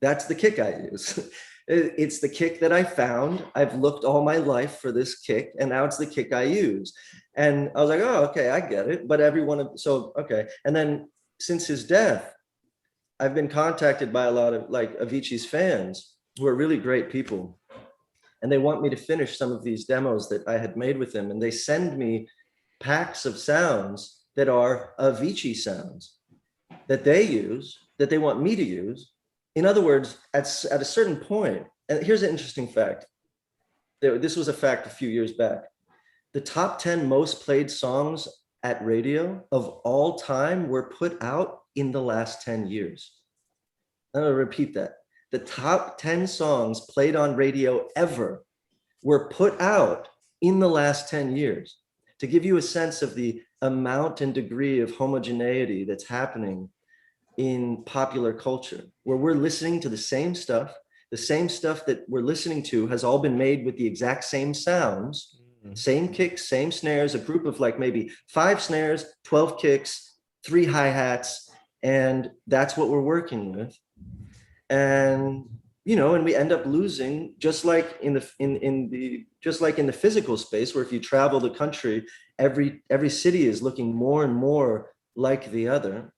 Speaker 2: That's the kick I use. It's the kick that I found. I've looked all my life for this kick, and now it's the kick I use. And I was like, oh, okay, I get it. But okay. And then since his death, I've been contacted by a lot of like Avicii's fans who are really great people. And they want me to finish some of these demos that I had made with them. And they send me packs of sounds that are Avicii sounds that they use, that they want me to use. In other words, at a certain point, and here's an interesting fact. This was a fact a few years back. The top 10 most played songs at radio of all time were put out in the last 10 years. I'm gonna repeat that. The top 10 songs played on radio ever were put out in the last 10 years, to give you a sense of the amount and degree of homogeneity that's happening in popular culture, where we're listening to the same stuff that we're listening to has all been made with the exact same sounds, same kicks, same snares, a group of like maybe 5 snares, 12 kicks, 3 hi-hats, and that's what we're working with. And and we end up losing, just like in the physical space, where if you travel the country, every city is looking more and more like the other,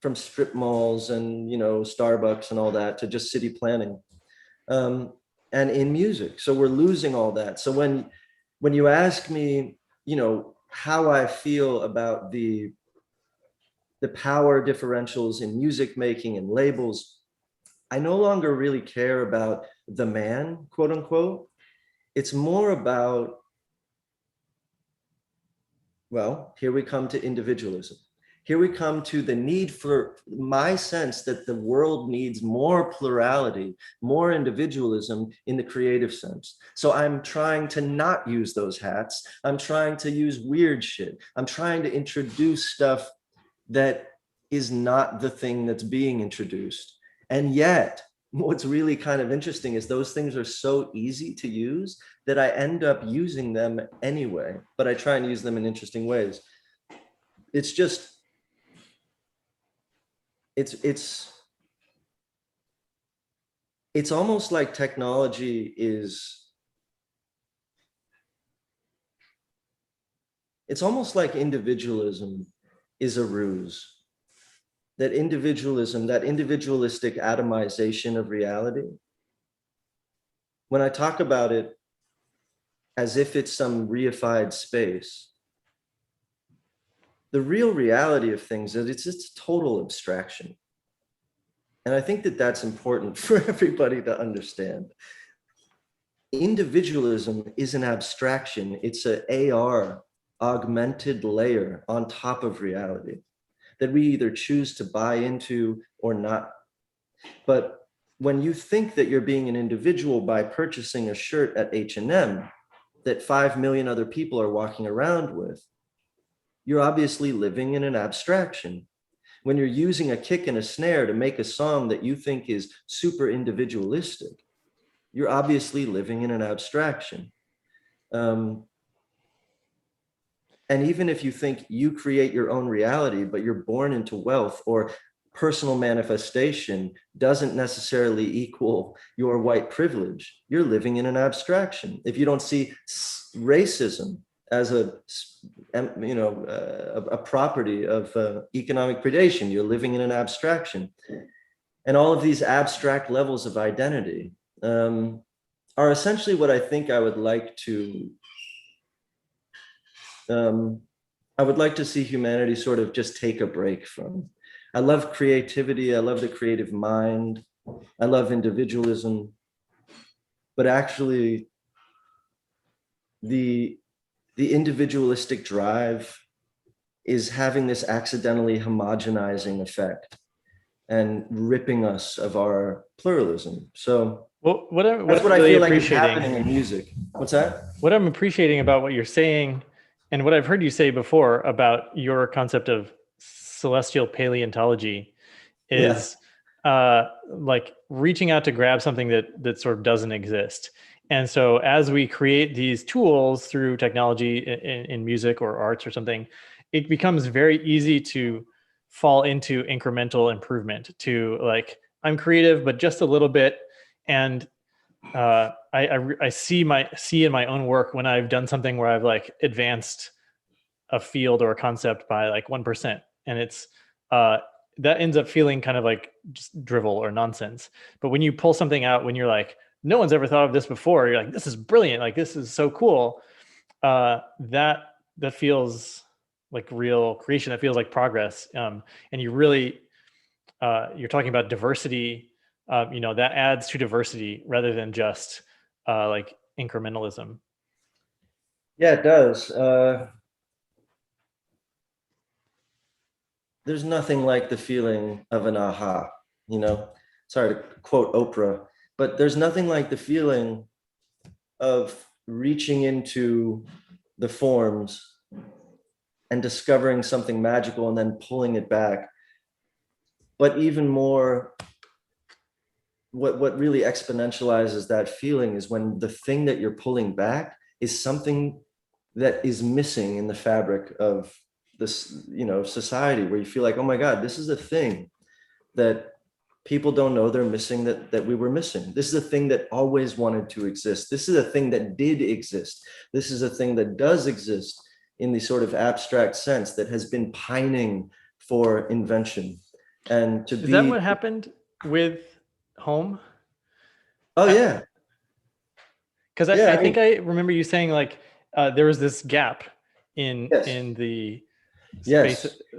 Speaker 2: from strip malls and Starbucks and all that to just city planning, and in music. So we're losing all that. So when you ask me, how I feel about the power differentials in music making and labels, I no longer really care about the man, quote unquote. It's more about, well, here we come to individualism. Here we come to the need for my sense that the world needs more plurality, more individualism in the creative sense. So I'm trying to not use those hats. I'm trying to use weird shit. I'm trying to introduce stuff that is not the thing that's being introduced. And yet, what's really kind of interesting is those things are so easy to use that I end up using them anyway, but I try and use them in interesting ways. It's just, it's almost like technology is, it's almost like individualism is a ruse. That individualism, that individualistic atomization of reality, when I talk about it as if it's some reified space, the real reality of things is it's total abstraction. And I think that that's important for everybody to understand. Individualism is an abstraction. It's an AR, augmented layer on top of reality that we either choose to buy into or not. But when you think that you're being an individual by purchasing a shirt at H&M that 5 million other people are walking around with, you're obviously living in an abstraction. When you're using a kick and a snare to make a song that you think is super individualistic, you're obviously living in an abstraction. And even if you think you create your own reality, but you're born into wealth, or personal manifestation doesn't necessarily equal your white privilege, you're living in an abstraction. If you don't see racism as a property of economic predation, you're living in an abstraction. And all of these abstract levels of identity are essentially what I think I would like to see humanity sort of just take a break from. I love creativity. I love the creative mind. I love individualism. But actually, the individualistic drive is having this accidentally homogenizing effect and ripping us of our pluralism. So that's what I feel like is happening in music. What's that?
Speaker 1: What I'm appreciating about what you're saying, and what I've heard you say before about your concept of celestial paleontology, is like reaching out to grab something that sort of doesn't exist. And so as we create these tools through technology in music or arts or something, it becomes very easy to fall into incremental improvement, to like, I'm creative, but just a little bit. And I see in my own work when I've done something where I've like advanced a field or a concept by like 1%, and it's that ends up feeling kind of like just drivel or nonsense. But when you pull something out, when you're like, no one's ever thought of this before, you're like, this is brilliant, like this is so cool. That feels like real creation. That feels like progress. And you really you're talking about diversity. That adds to diversity rather than just like incrementalism.
Speaker 2: Yeah, it does. There's nothing like the feeling of an aha, sorry to quote Oprah, but there's nothing like the feeling of reaching into the forms and discovering something magical and then pulling it back. But even more, what really exponentializes that feeling is when the thing that you're pulling back is something that is missing in the fabric of this, society, where you feel like, oh my God, this is a thing that people don't know they're missing, that we were missing. This is a thing that always wanted to exist. This is a thing that did exist. This is a thing that does exist in the sort of abstract sense that has been pining for invention. And is
Speaker 1: that what happened with Home?
Speaker 2: Oh yeah.
Speaker 1: Because I think I remember you saying like there was this gap in the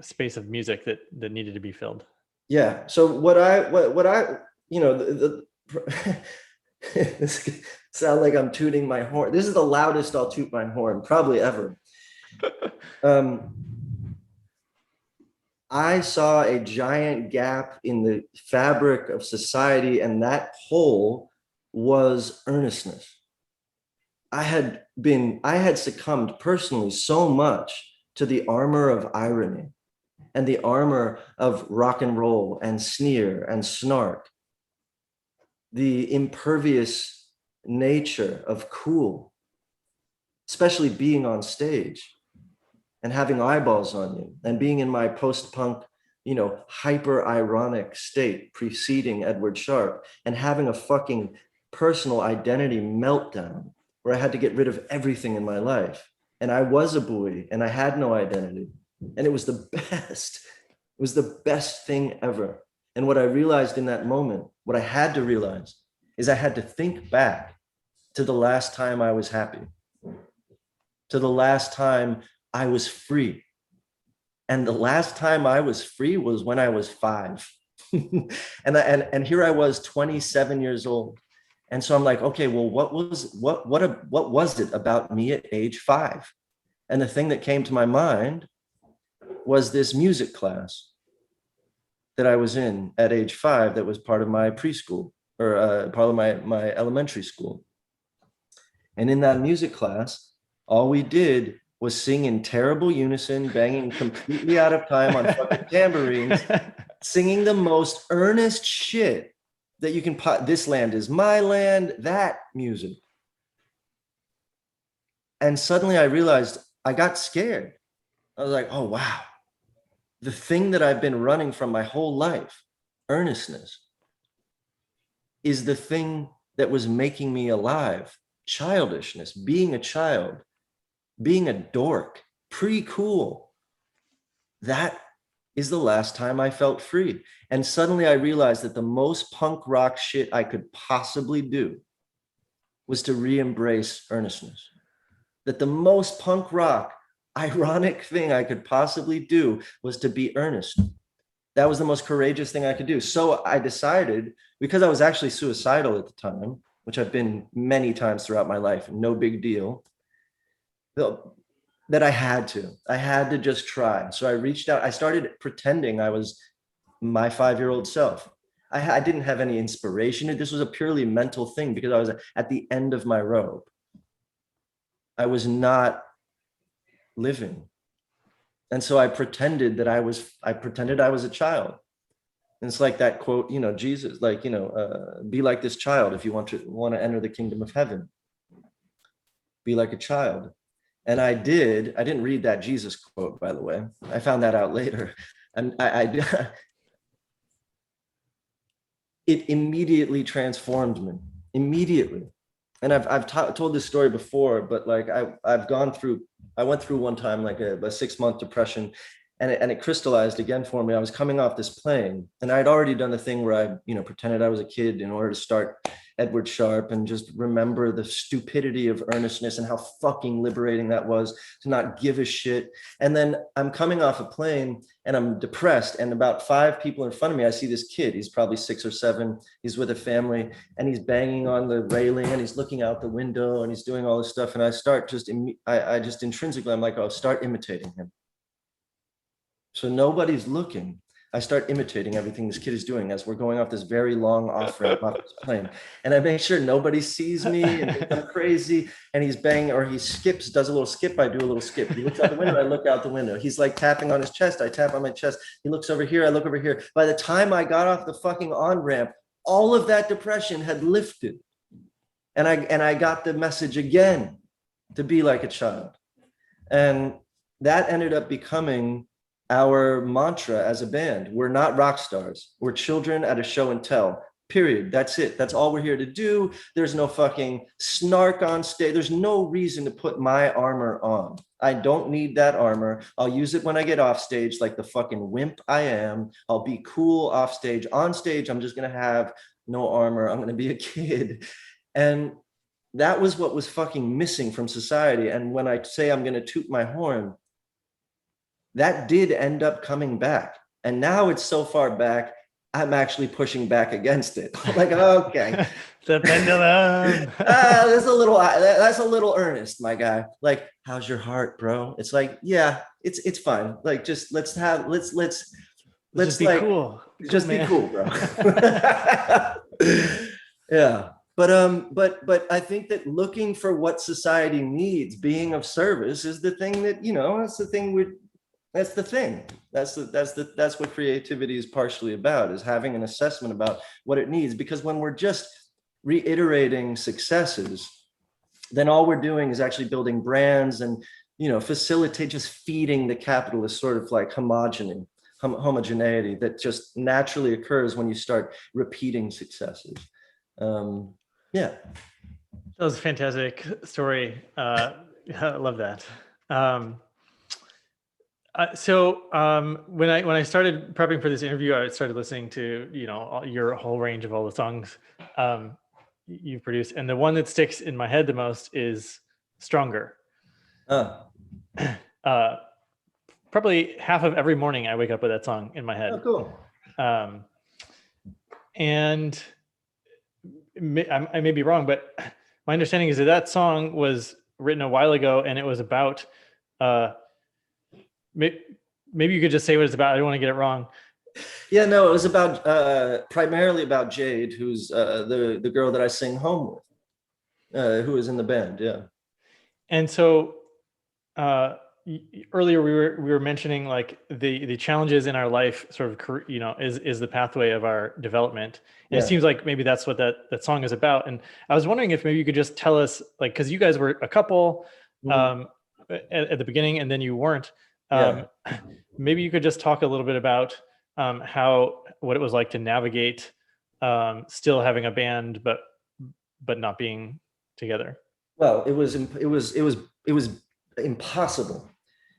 Speaker 1: space of music that needed to be filled.
Speaker 2: Yeah. So what I this sound like I'm tooting my horn. This is the loudest I'll toot my horn probably ever. I saw a giant gap in the fabric of society, and that hole was earnestness. I had succumbed personally so much to the armor of irony and the armor of rock and roll and sneer and snark, the impervious nature of cool, especially being on stage and having eyeballs on you and being in my post-punk, hyper ironic state preceding Edward Sharpe, and having a fucking personal identity meltdown where I had to get rid of everything in my life. And I was a buoy and I had no identity. And it was the best. It was the best thing ever. And what I realized in that moment, what I had to realize, is I had to think back to the last time I was happy, to the last time I was free. And the last time I was free was when I was 5. and here I was 27 years old. And so I'm like, okay, well, what was it about me at age 5? And the thing that came to my mind was this music class that I was in at age 5 that was part of my preschool, or part of my elementary school. And in that music class, all we did was sing in terrible unison, banging completely out of time on fucking tambourines, singing the most earnest shit that you can this land is my land, that music. And suddenly I realized I got scared. I was like, oh, wow. The thing that I've been running from my whole life, earnestness, is the thing that was making me alive. Childishness, being a child, being a dork, pre-cool. That is the last time I felt free. And suddenly I realized that the most punk rock shit I could possibly do was to re-embrace earnestness. That the most punk rock, ironic thing I could possibly do was to be earnest. That was the most courageous thing I could do. So I decided, because I was actually suicidal at the time, which I've been many times throughout my life, no big deal, that I had to just try. So I reached out, I started pretending I was my 5-year-old self. I didn't have any inspiration. This was a purely mental thing because I was at the end of my rope. I was not living. And so I pretended I was a child. And it's like that quote, Jesus, like, be like this child if you want to enter the kingdom of heaven. Be like a child. And I didn't read that Jesus quote, by the way. I found that out later. And it immediately transformed me, immediately. And I've told this story before, but like I went through one time like a 6-month depression, and it crystallized again for me. I was coming off this plane, and I'd already done the thing where I, pretended I was a kid in order to start Edward Sharpe and just remember the stupidity of earnestness and how fucking liberating that was to not give a shit. And then I'm coming off a plane and I'm depressed, and about 5 people in front of me, I see this kid. He's probably 6 or 7. He's with a family, and he's banging on the railing, and he's looking out the window, and he's doing all this stuff. And I start I just intrinsically, I'm like, oh, start imitating him. So nobody's looking. I start imitating everything this kid is doing as we're going off this very long off-ramp off this plane. And I make sure nobody sees me and thinks I'm crazy. And he's banging, or he does a little skip. I do a little skip. He looks out the window, I look out the window. He's like tapping on his chest. I tap on my chest. He looks over here, I look over here. By the time I got off the fucking on-ramp, all of that depression had lifted. And I got the message again to be like a child. And that ended up becoming our mantra as a band. We're not rock stars. We're children at a show and tell, period. That's it. That's all we're here to do. There's no fucking snark on stage. There's no reason to put my armor on. I don't need that armor. I'll use it when I get off stage like the fucking wimp I am. I'll be cool off stage. On stage, I'm just going to have no armor. I'm going to be a kid. And that was what was fucking missing from society. And when I say I'm going to toot my horn, that did end up coming back. And now it's so far back, I'm actually pushing back against it. I'm like, okay.
Speaker 1: The pendulum.
Speaker 2: that's a little earnest, my guy. Like, how's your heart, bro? It's like, yeah, it's fine. Like, just let's
Speaker 1: be
Speaker 2: like,
Speaker 1: cool.
Speaker 2: Just be cool, bro. Yeah. But I think that looking for what society needs, being of service, is the thing that, it's the thing That's the thing. That's what creativity is partially about, is having an assessment about what it needs. Because when we're just reiterating successes, then all we're doing is actually building brands and, facilitate, just feeding the capitalist sort of like homogeneity that just naturally occurs when you start repeating successes. Yeah.
Speaker 1: That was a fantastic story. I love that. When I started prepping for this interview, I started listening to your whole range of all the songs you produced, and the one that sticks in my head the most is "Stronger." Probably half of every morning I wake up with that song in my head.
Speaker 2: Oh, cool.
Speaker 1: And I may be wrong, but my understanding is that song was written a while ago, and it was about. Maybe you could just say what it's about. I don't want to get it wrong.
Speaker 2: Yeah, no, it was about primarily about Jade, who's the girl that I sing home with, who is in the band. Yeah.
Speaker 1: And so earlier we were mentioning like the challenges in our life sort of, is the pathway of our development. And It seems like maybe that's what that song is about. And I was wondering if maybe you could just tell us, like, because you guys were a couple at the beginning, and then you weren't. Maybe you could just talk a little bit about what it was like to navigate still having a band, but not being together.
Speaker 2: Well, it was impossible,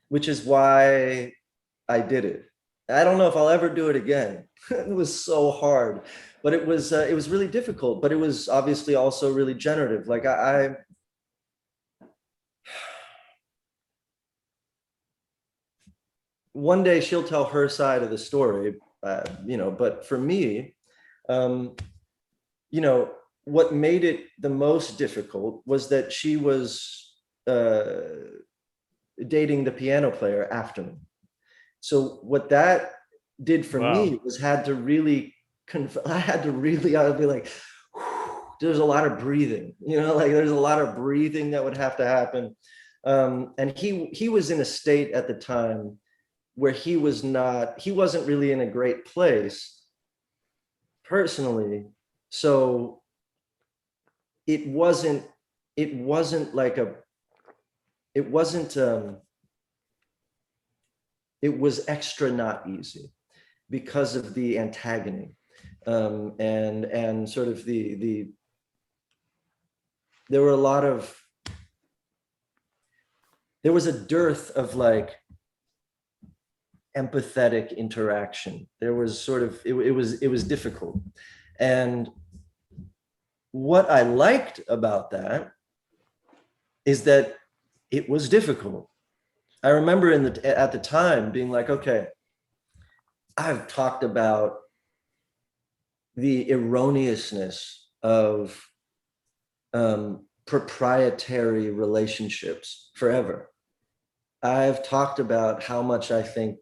Speaker 2: which is why I did it. I don't know if I'll ever do it again. It was so hard, but it was really difficult, but it was obviously also really generative. Like I one day she'll tell her side of the story, but for me, what made it the most difficult was that she was dating the piano player after me. So what that did for me was I would be like, there's a lot of breathing, there's a lot of breathing that would have to happen. And he was in a state at the time where he wasn't really in a great place personally. So it was extra not easy because of the antagony, and sort of there was a dearth of like empathetic interaction. There was sort of, it was difficult. And what I liked about that is that it was difficult. I remember at the time being like, okay, I've talked about the erroneousness of proprietary relationships forever. I've talked about how much I think,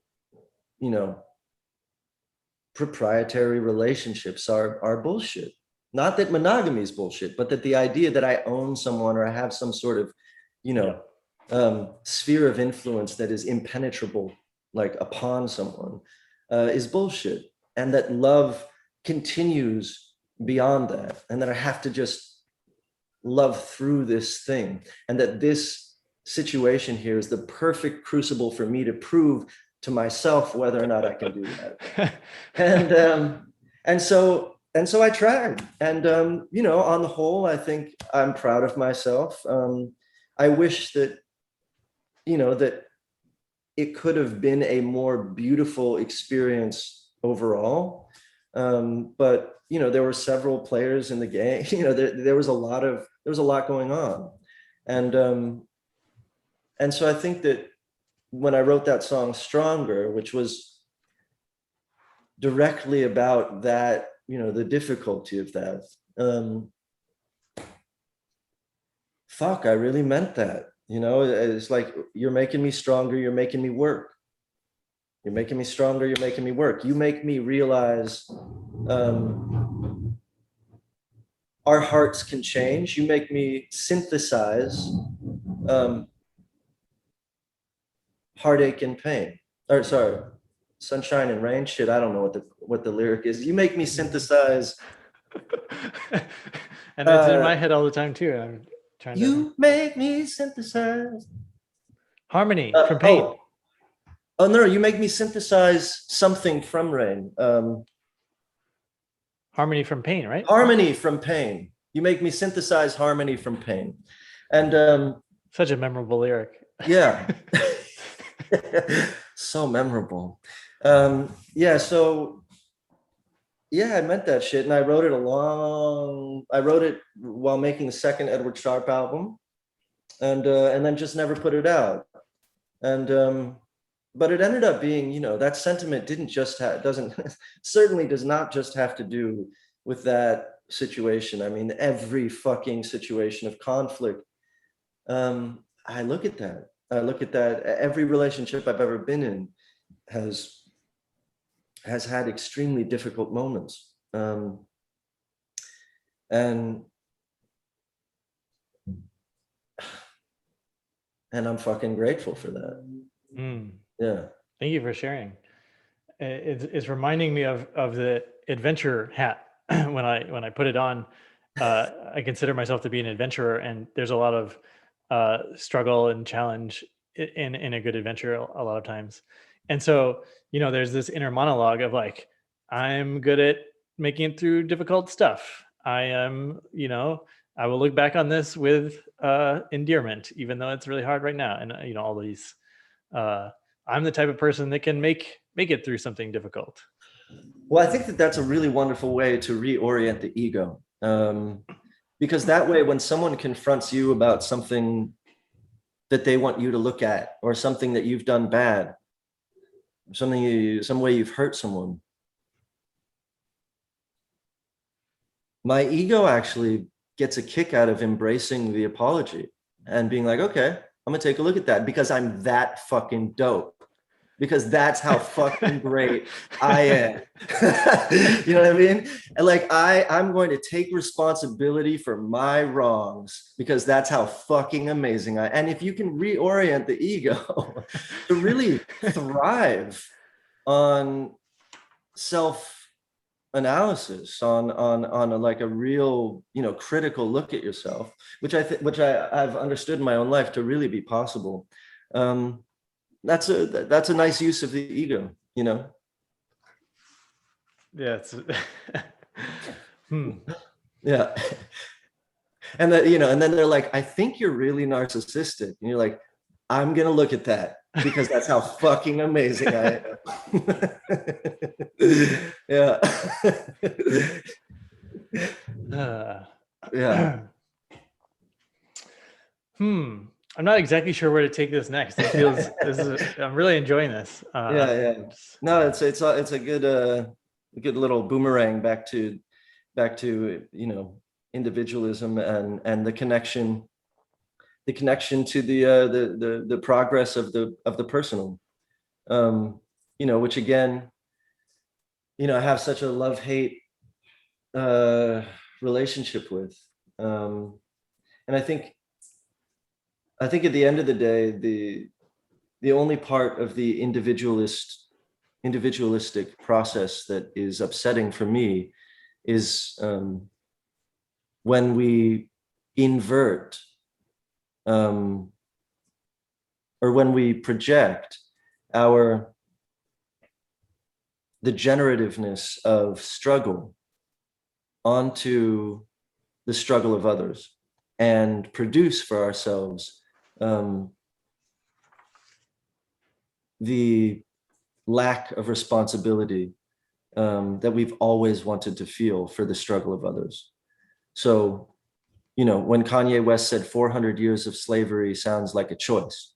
Speaker 2: proprietary relationships are bullshit. Not that monogamy is bullshit, but that the idea that I own someone or I have some sort of, sphere of influence that is impenetrable, like upon someone, is bullshit. And that love continues beyond that. And that I have to just love through this thing. And that this situation here is the perfect crucible for me to prove to myself whether or not I can do that. And so I tried. And, on the whole, I think I'm proud of myself. I wish that, that it could have been a more beautiful experience overall. But, there were several players in the game, there was a lot going on. And so I think that when I wrote that song Stronger, which was directly about that, the difficulty of that, I really meant that. It's like, you're making me stronger, you're making me work. You're making me stronger, you're making me work. You make me realize our hearts can change. You make me synthesize heartache and pain. or sorry, sunshine and rain. Shit, I don't know what the lyric is. You make me synthesize.
Speaker 1: And it's in my head all the time too. I'm trying to.
Speaker 2: You make me synthesize.
Speaker 1: Harmony from Pain.
Speaker 2: Oh no, you make me synthesize something from Rain.
Speaker 1: Harmony from Pain, right?
Speaker 2: Harmony from Pain. You make me synthesize harmony from pain. And
Speaker 1: such a memorable lyric.
Speaker 2: Yeah. So memorable. Yeah, so yeah, I meant that shit. And I wrote it while making the second Edward Sharpe album. And then just never put it out. And but it ended up being, you know, that sentiment certainly does not just have to do with that situation. I mean, every fucking situation of conflict. I look at that. Every relationship I've ever been in has had extremely difficult moments. And I'm fucking grateful for that. Yeah.
Speaker 1: Thank you for sharing. It's reminding me of the adventure hat. when I put it on, I consider myself to be an adventurer, and there's a lot of struggle and challenge in a good adventure a lot of times. And so, you know, there's this inner monologue of like, I'm good at making it through difficult stuff. I am, you know, I will look back on this with endearment, even though it's really hard right now. And, you know, all these, I'm the type of person that can make it through something difficult.
Speaker 2: Well, I think that that's a really wonderful way to reorient the ego. Because that way, when someone confronts you about something that they want you to look at, or something that you've done bad, some way you've hurt someone, my ego actually gets a kick out of embracing the apology and being like, okay, I'm gonna take a look at that because I'm that fucking dope. Because that's how fucking great I am. You know what I mean? And like, I'm going to take responsibility for my wrongs because that's how fucking amazing I am. And if you can reorient the ego to really thrive on self-analysis, on a real, you know, critical look at yourself, which I've understood in my own life to really be possible. That's a nice use of the ego, you know?
Speaker 1: Yeah. It's
Speaker 2: Yeah. And that, you know, and then they're like, I think you're really narcissistic. And you're like, I'm going to look at that because that's how fucking amazing I am. Yeah. Yeah.
Speaker 1: I'm not exactly sure where to take this next. It feels I'm really enjoying this.
Speaker 2: Yeah. No, it's a good little boomerang back to you know, individualism and the connection to the progress of the personal. You know, which again, you know, I have such a love-hate relationship with. And I think at the end of the day, the only part of the individualistic process that is upsetting for me is when we invert or when we project the generativeness of struggle onto the struggle of others and produce for ourselves the lack of responsibility that we've always wanted to feel for the struggle of others. So, you know, when Kanye West said 400 years of slavery sounds like a choice,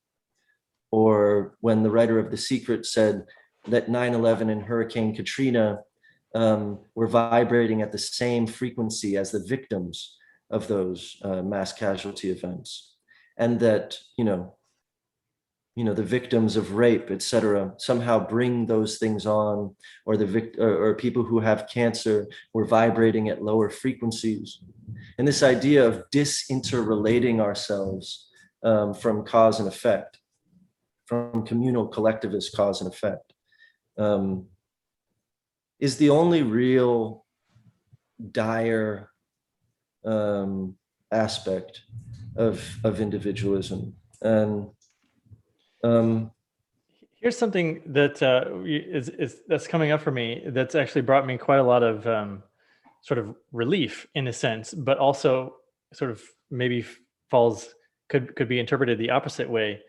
Speaker 2: or when the writer of The Secret said that 9/11 and Hurricane Katrina were vibrating at the same frequency as the victims of those mass casualty events, and that, you know, the victims of rape, etc., somehow bring those things on, or or people who have cancer were vibrating at lower frequencies. And this idea of disinterrelating ourselves from cause and effect, from communal collectivist cause and effect, is the only real dire aspect of individualism. And
Speaker 1: here's something that that's coming up for me. That's actually brought me quite a lot of sort of relief in a sense, but also sort of maybe could be interpreted the opposite way.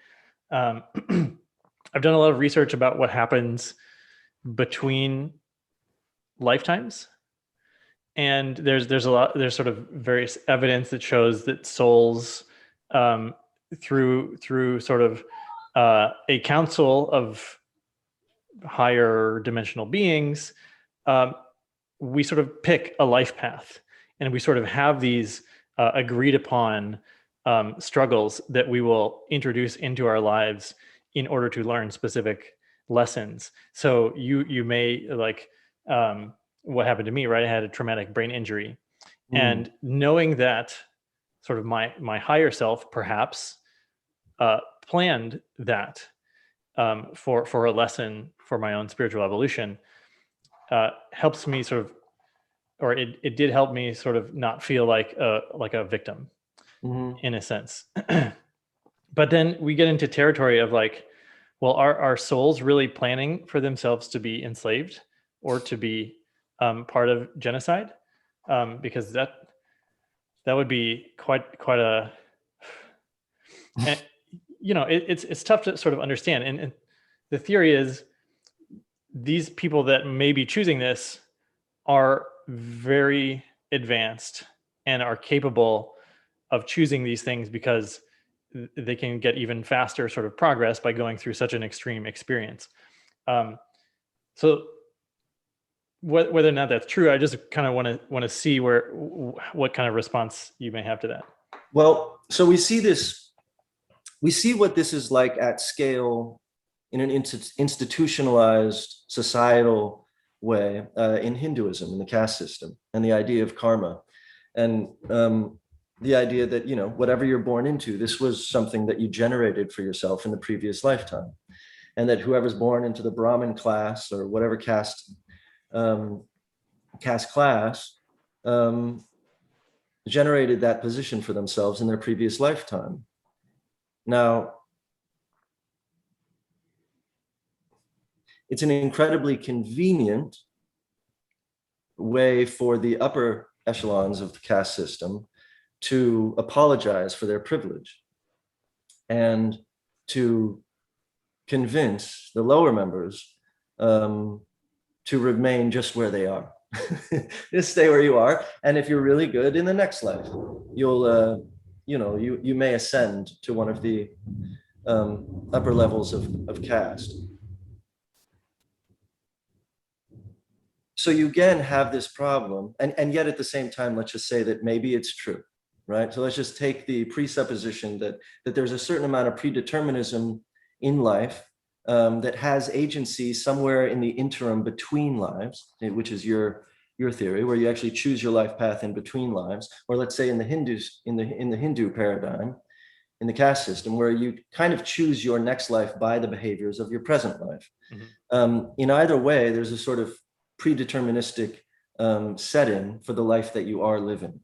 Speaker 1: I've done a lot of research about what happens between lifetimes, and there's sort of various evidence that shows that souls, through sort of a council of higher dimensional beings, we sort of pick a life path, and we sort of have these agreed upon struggles that we will introduce into our lives in order to learn specific lessons. So you may, like, what happened to me, right? I had a traumatic brain injury, and knowing that sort of my higher self perhaps planned that for a lesson for my own spiritual evolution, helps me sort of, or it did help me sort of not feel like a victim in a sense. But then we get into territory of like, well, are souls really planning for themselves to be enslaved or to be part of genocide? Because that would be quite a, and, it's tough to sort of understand. And the theory is these people that may be choosing this are very advanced and are capable of choosing these things because they can get even faster sort of progress by going through such an extreme experience. So whether or not that's true, I just kind of want to see what kind of response you may have to that.
Speaker 2: Well, so we see what this is like at scale in an institutionalized societal way in Hinduism, in the caste system, and the idea of karma, and the idea that, whatever you're born into, this was something that you generated for yourself in the previous lifetime, and that whoever's born into the Brahmin class or whatever caste class generated that position for themselves in their previous lifetime. Now, it's an incredibly convenient way for the upper echelons of the caste system to apologize for their privilege and to convince the lower members to remain just where they are. Just stay where you are, and if you're really good in the next life, you'll you may ascend to one of the upper levels of caste. So you again have this problem, and yet at the same time, let's just say that maybe it's true, right? So let's just take the presupposition that there's a certain amount of predeterminism in life that has agency somewhere in the interim between lives, which is your theory, where you actually choose your life path in between lives, or let's say in the Hindu paradigm, in the caste system, where you kind of choose your next life by the behaviors of your present life. In either way, there's a sort of predeterministic setting for the life that you are living.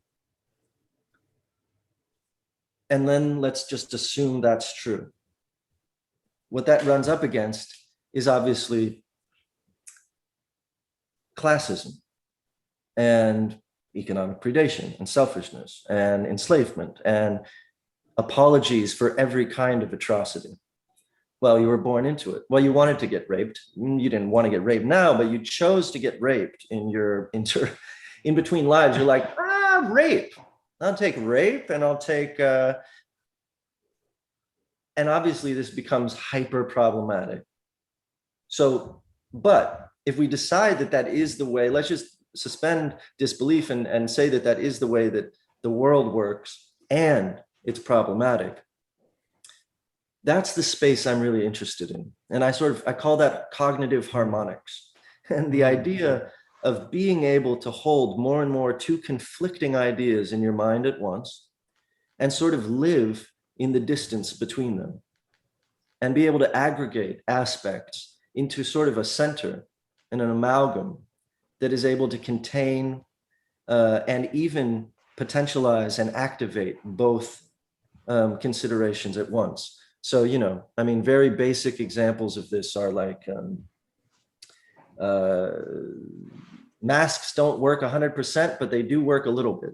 Speaker 2: And then let's just assume that's true. What that runs up against is obviously classism and economic predation and selfishness and enslavement and apologies for every kind of atrocity. Well, you were born into it. Well, you wanted to get raped. You didn't want to get raped now, but you chose to get raped in your in between lives. You're like, rape. I'll take rape, and I'll take, and obviously this becomes hyper problematic. So, but if we decide that that is the way, let's just suspend disbelief and say that that is the way that the world works and it's problematic. That's the space I'm really interested in. And I call that cognitive harmonics. And the idea of being able to hold more and more two conflicting ideas in your mind at once and sort of live in the distance between them. and be able to aggregate aspects into sort of a center and an amalgam that is able to contain and even potentialize and activate both considerations at once. So, you know, I mean, very basic examples of this are like masks don't work 100%, but they do work a little bit.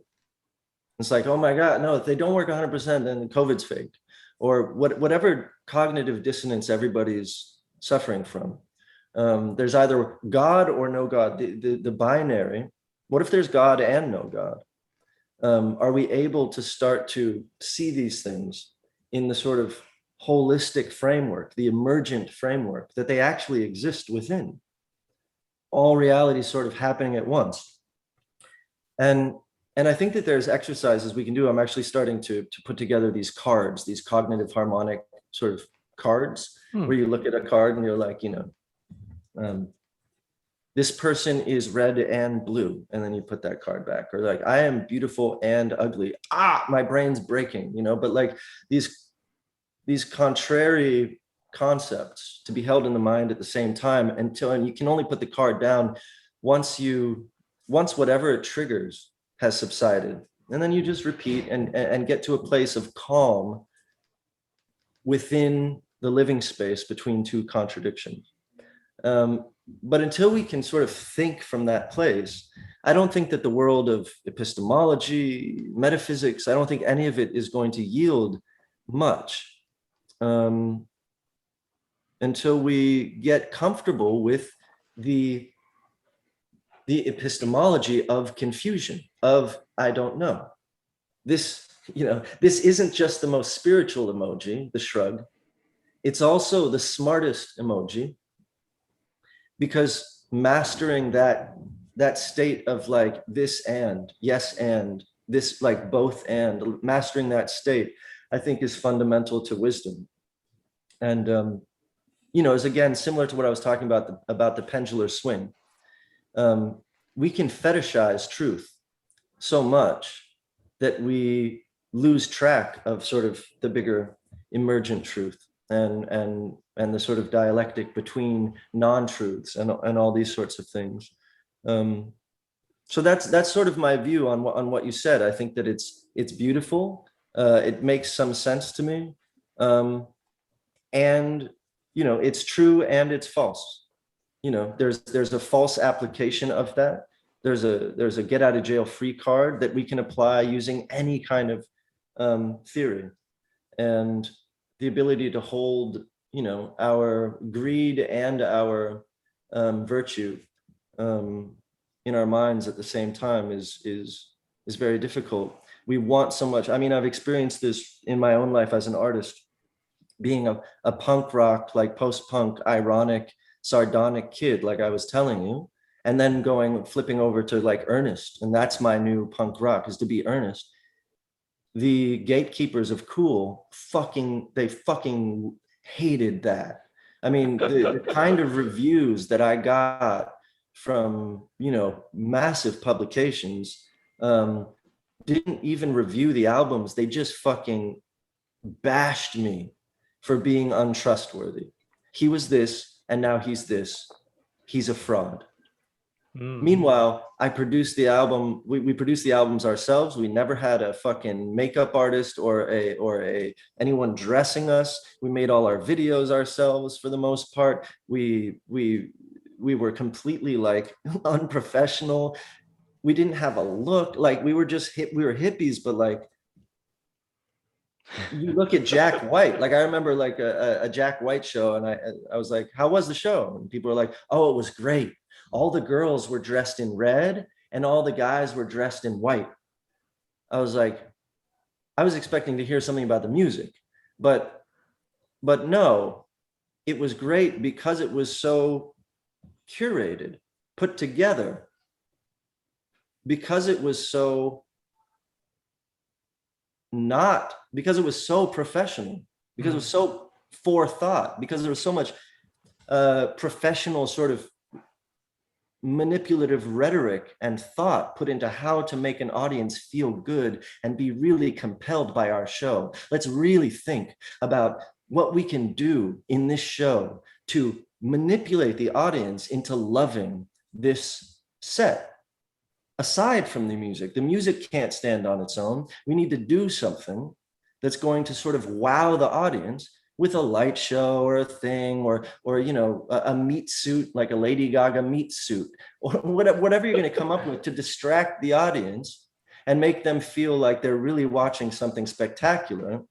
Speaker 2: It's like, oh my God, no, if they don't work 100%, then COVID's fake. Or whatever cognitive dissonance everybody's suffering from. There's either God or no God, the binary. What if there's God and no God? Are we able to start to see these things in the sort of holistic framework, the emergent framework, that they actually exist within? All reality sort of happening at once. And I think that there's exercises we can do. I'm actually starting to put together these cards, these cognitive harmonic sort of cards, where you look at a card and you're like, you know, this person is red and blue, and then you put that card back. Or like, I am beautiful and ugly. My brain's breaking, you know. But like these contrary concepts to be held in the mind at the same time, and you can only put the card down once whatever it triggers has subsided. And then you just repeat and get to a place of calm within the living space between two contradictions. But until we can sort of think from that place, I don't think that the world of epistemology, metaphysics, I don't think any of it is going to yield much until we get comfortable with the epistemology of confusion, of I don't know. This, you know, this isn't just the most spiritual emoji, the shrug. It's also the smartest emoji, because mastering that state of like this and yes and this, like both and, mastering that state, I think is fundamental to wisdom. And you know, is again similar to what I was talking about the pendular swing. We can fetishize truth so much that we lose track of sort of the bigger emergent truth and the sort of dialectic between non-truths and all these sorts of things. So that's sort of my view on what you said. I think that it's beautiful. It makes some sense to me, and you know, it's true and it's false. You know, there's a false application of that. There's a get out of jail free card that we can apply using any kind of theory, and the ability to hold, you know, our greed and our virtue in our minds at the same time is very difficult. We want so much. I mean, I've experienced this in my own life as an artist, being a punk rock, like post-punk, ironic, sardonic kid, like I was telling you, and then flipping over to like earnest. And that's my new punk rock, is to be earnest. The gatekeepers of cool they fucking hated that. I mean, the kind of reviews that I got from, you know, massive publications didn't even review the albums. They just fucking bashed me for being untrustworthy. He was this, and now he's this. He's a fraud. Meanwhile, I produced the album. We produced the albums ourselves. We never had a fucking makeup artist or anyone dressing us. We made all our videos ourselves for the most part. We were completely like unprofessional. We didn't have a look. Like we were just we were hippies, but like, you look at Jack White. Like I remember like a Jack White show, and I was like, how was the show? And people were like, oh, it was great. All the girls were dressed in red and all the guys were dressed in white. I was like, I was expecting to hear something about the music, but no, it was great because it was so curated, put together, because it was so professional, because it was so forethought, because there was so much professional sort of manipulative rhetoric and thought put into how to make an audience feel good and be really compelled by our show. Let's really think about what we can do in this show to manipulate the audience into loving this set. Aside from the music can't stand on its own. We need to do something that's going to sort of wow the audience with a light show or a thing, or you know, a meat suit, like a Lady Gaga meat suit, or whatever you're going to come up with to distract the audience and make them feel like they're really watching something spectacular,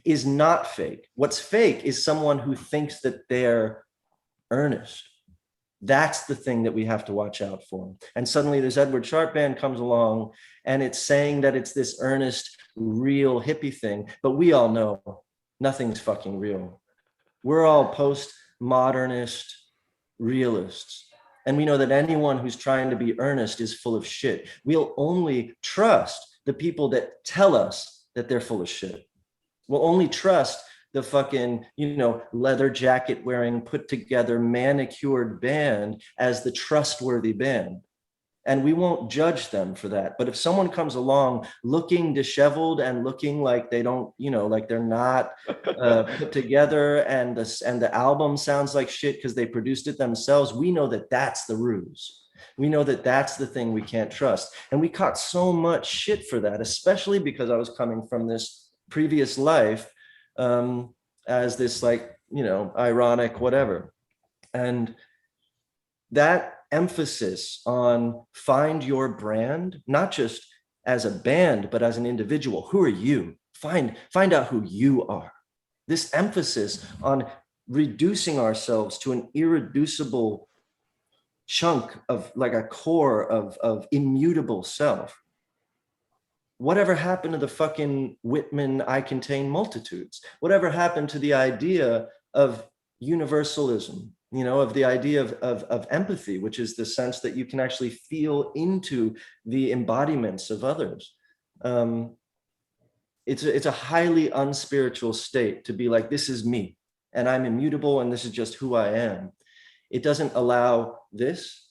Speaker 2: is not fake. What's fake is someone who thinks that they're earnest. That's the thing that we have to watch out for. And suddenly this Edward Sharpe band comes along and it's saying that it's this earnest, real hippie thing, but we all know nothing's fucking real. We're all postmodernist realists. And we know that anyone who's trying to be earnest is full of shit. We'll only trust the people that tell us that they're full of shit. We'll only trust the fucking, you know, leather jacket wearing, put together, manicured band as the trustworthy band. And we won't judge them for that. But if someone comes along looking disheveled and looking like they don't, you know, like they're not put together, and the album sounds like shit because they produced it themselves, we know that that's the ruse. We know that that's the thing we can't trust. And we caught so much shit for that, especially because I was coming from this previous life as this, like, you know, ironic whatever. And that emphasis on find your brand, not just as a band, but as an individual. Who are you? Find out who you are. This emphasis on reducing ourselves to an irreducible chunk of, like, a core of immutable self. Whatever happened to the fucking Whitman, I contain multitudes? Whatever happened to the idea of universalism, you know, of the idea of empathy, which is the sense that you can actually feel into the embodiments of others? It's a highly unspiritual state to be like, this is me and I'm immutable and this is just who I am. It doesn't allow this.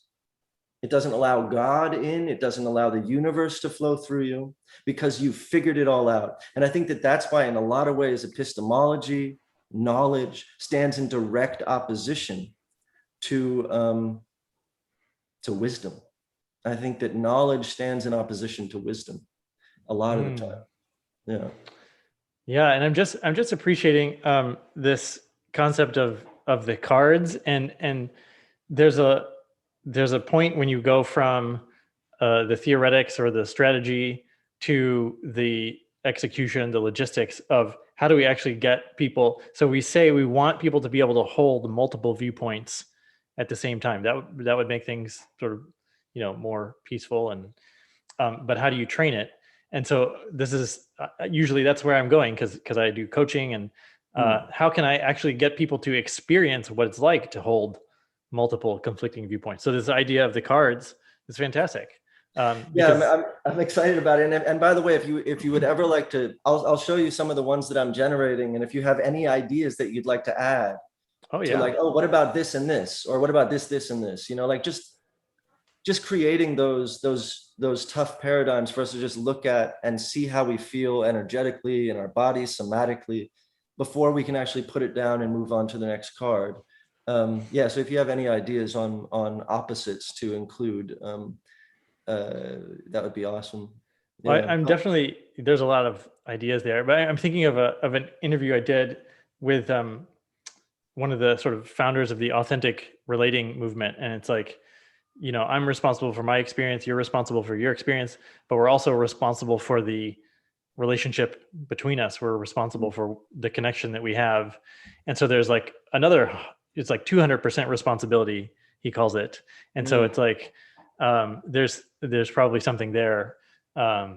Speaker 2: It doesn't allow God in. It doesn't allow the universe to flow through you because you've figured it all out. And I think that that's why, in a lot of ways, epistemology, knowledge, stands in direct opposition to wisdom. I think that knowledge stands in opposition to wisdom a lot of the time. Yeah.
Speaker 1: Yeah, and I'm just appreciating this concept of the cards, and there's a point when you go from the theoretics or the strategy to the execution, the logistics of how do we actually get people. So we say we want people to be able to hold multiple viewpoints at the same time. That would make things sort of, you know, more peaceful. And but how do you train it? And so this is usually that's where I'm going because I do coaching, and how can I actually get people to experience what it's like to hold multiple conflicting viewpoints? So this idea of the cards is fantastic.
Speaker 2: Yeah, I'm excited about it. And by the way, if you would ever like to, I'll show you some of the ones that I'm generating. And if you have any ideas that you'd like to add, like, oh, what about this and this, or what about this and this? You know, like just creating those tough paradigms for us to just look at and see how we feel energetically in our bodies, somatically, before we can actually put it down and move on to the next card. Yeah, so if you have any ideas on opposites to include, that would be awesome. Yeah.
Speaker 1: Well, I'm definitely, there's a lot of ideas there, but I'm thinking of an interview I did with one of the sort of founders of the authentic relating movement. And it's like, you know, I'm responsible for my experience, you're responsible for your experience, but we're also responsible for the relationship between us. We're responsible for the connection that we have. And so there's like another, it's like 200% responsibility, he calls it. And so it's like, there's probably something there. Yeah,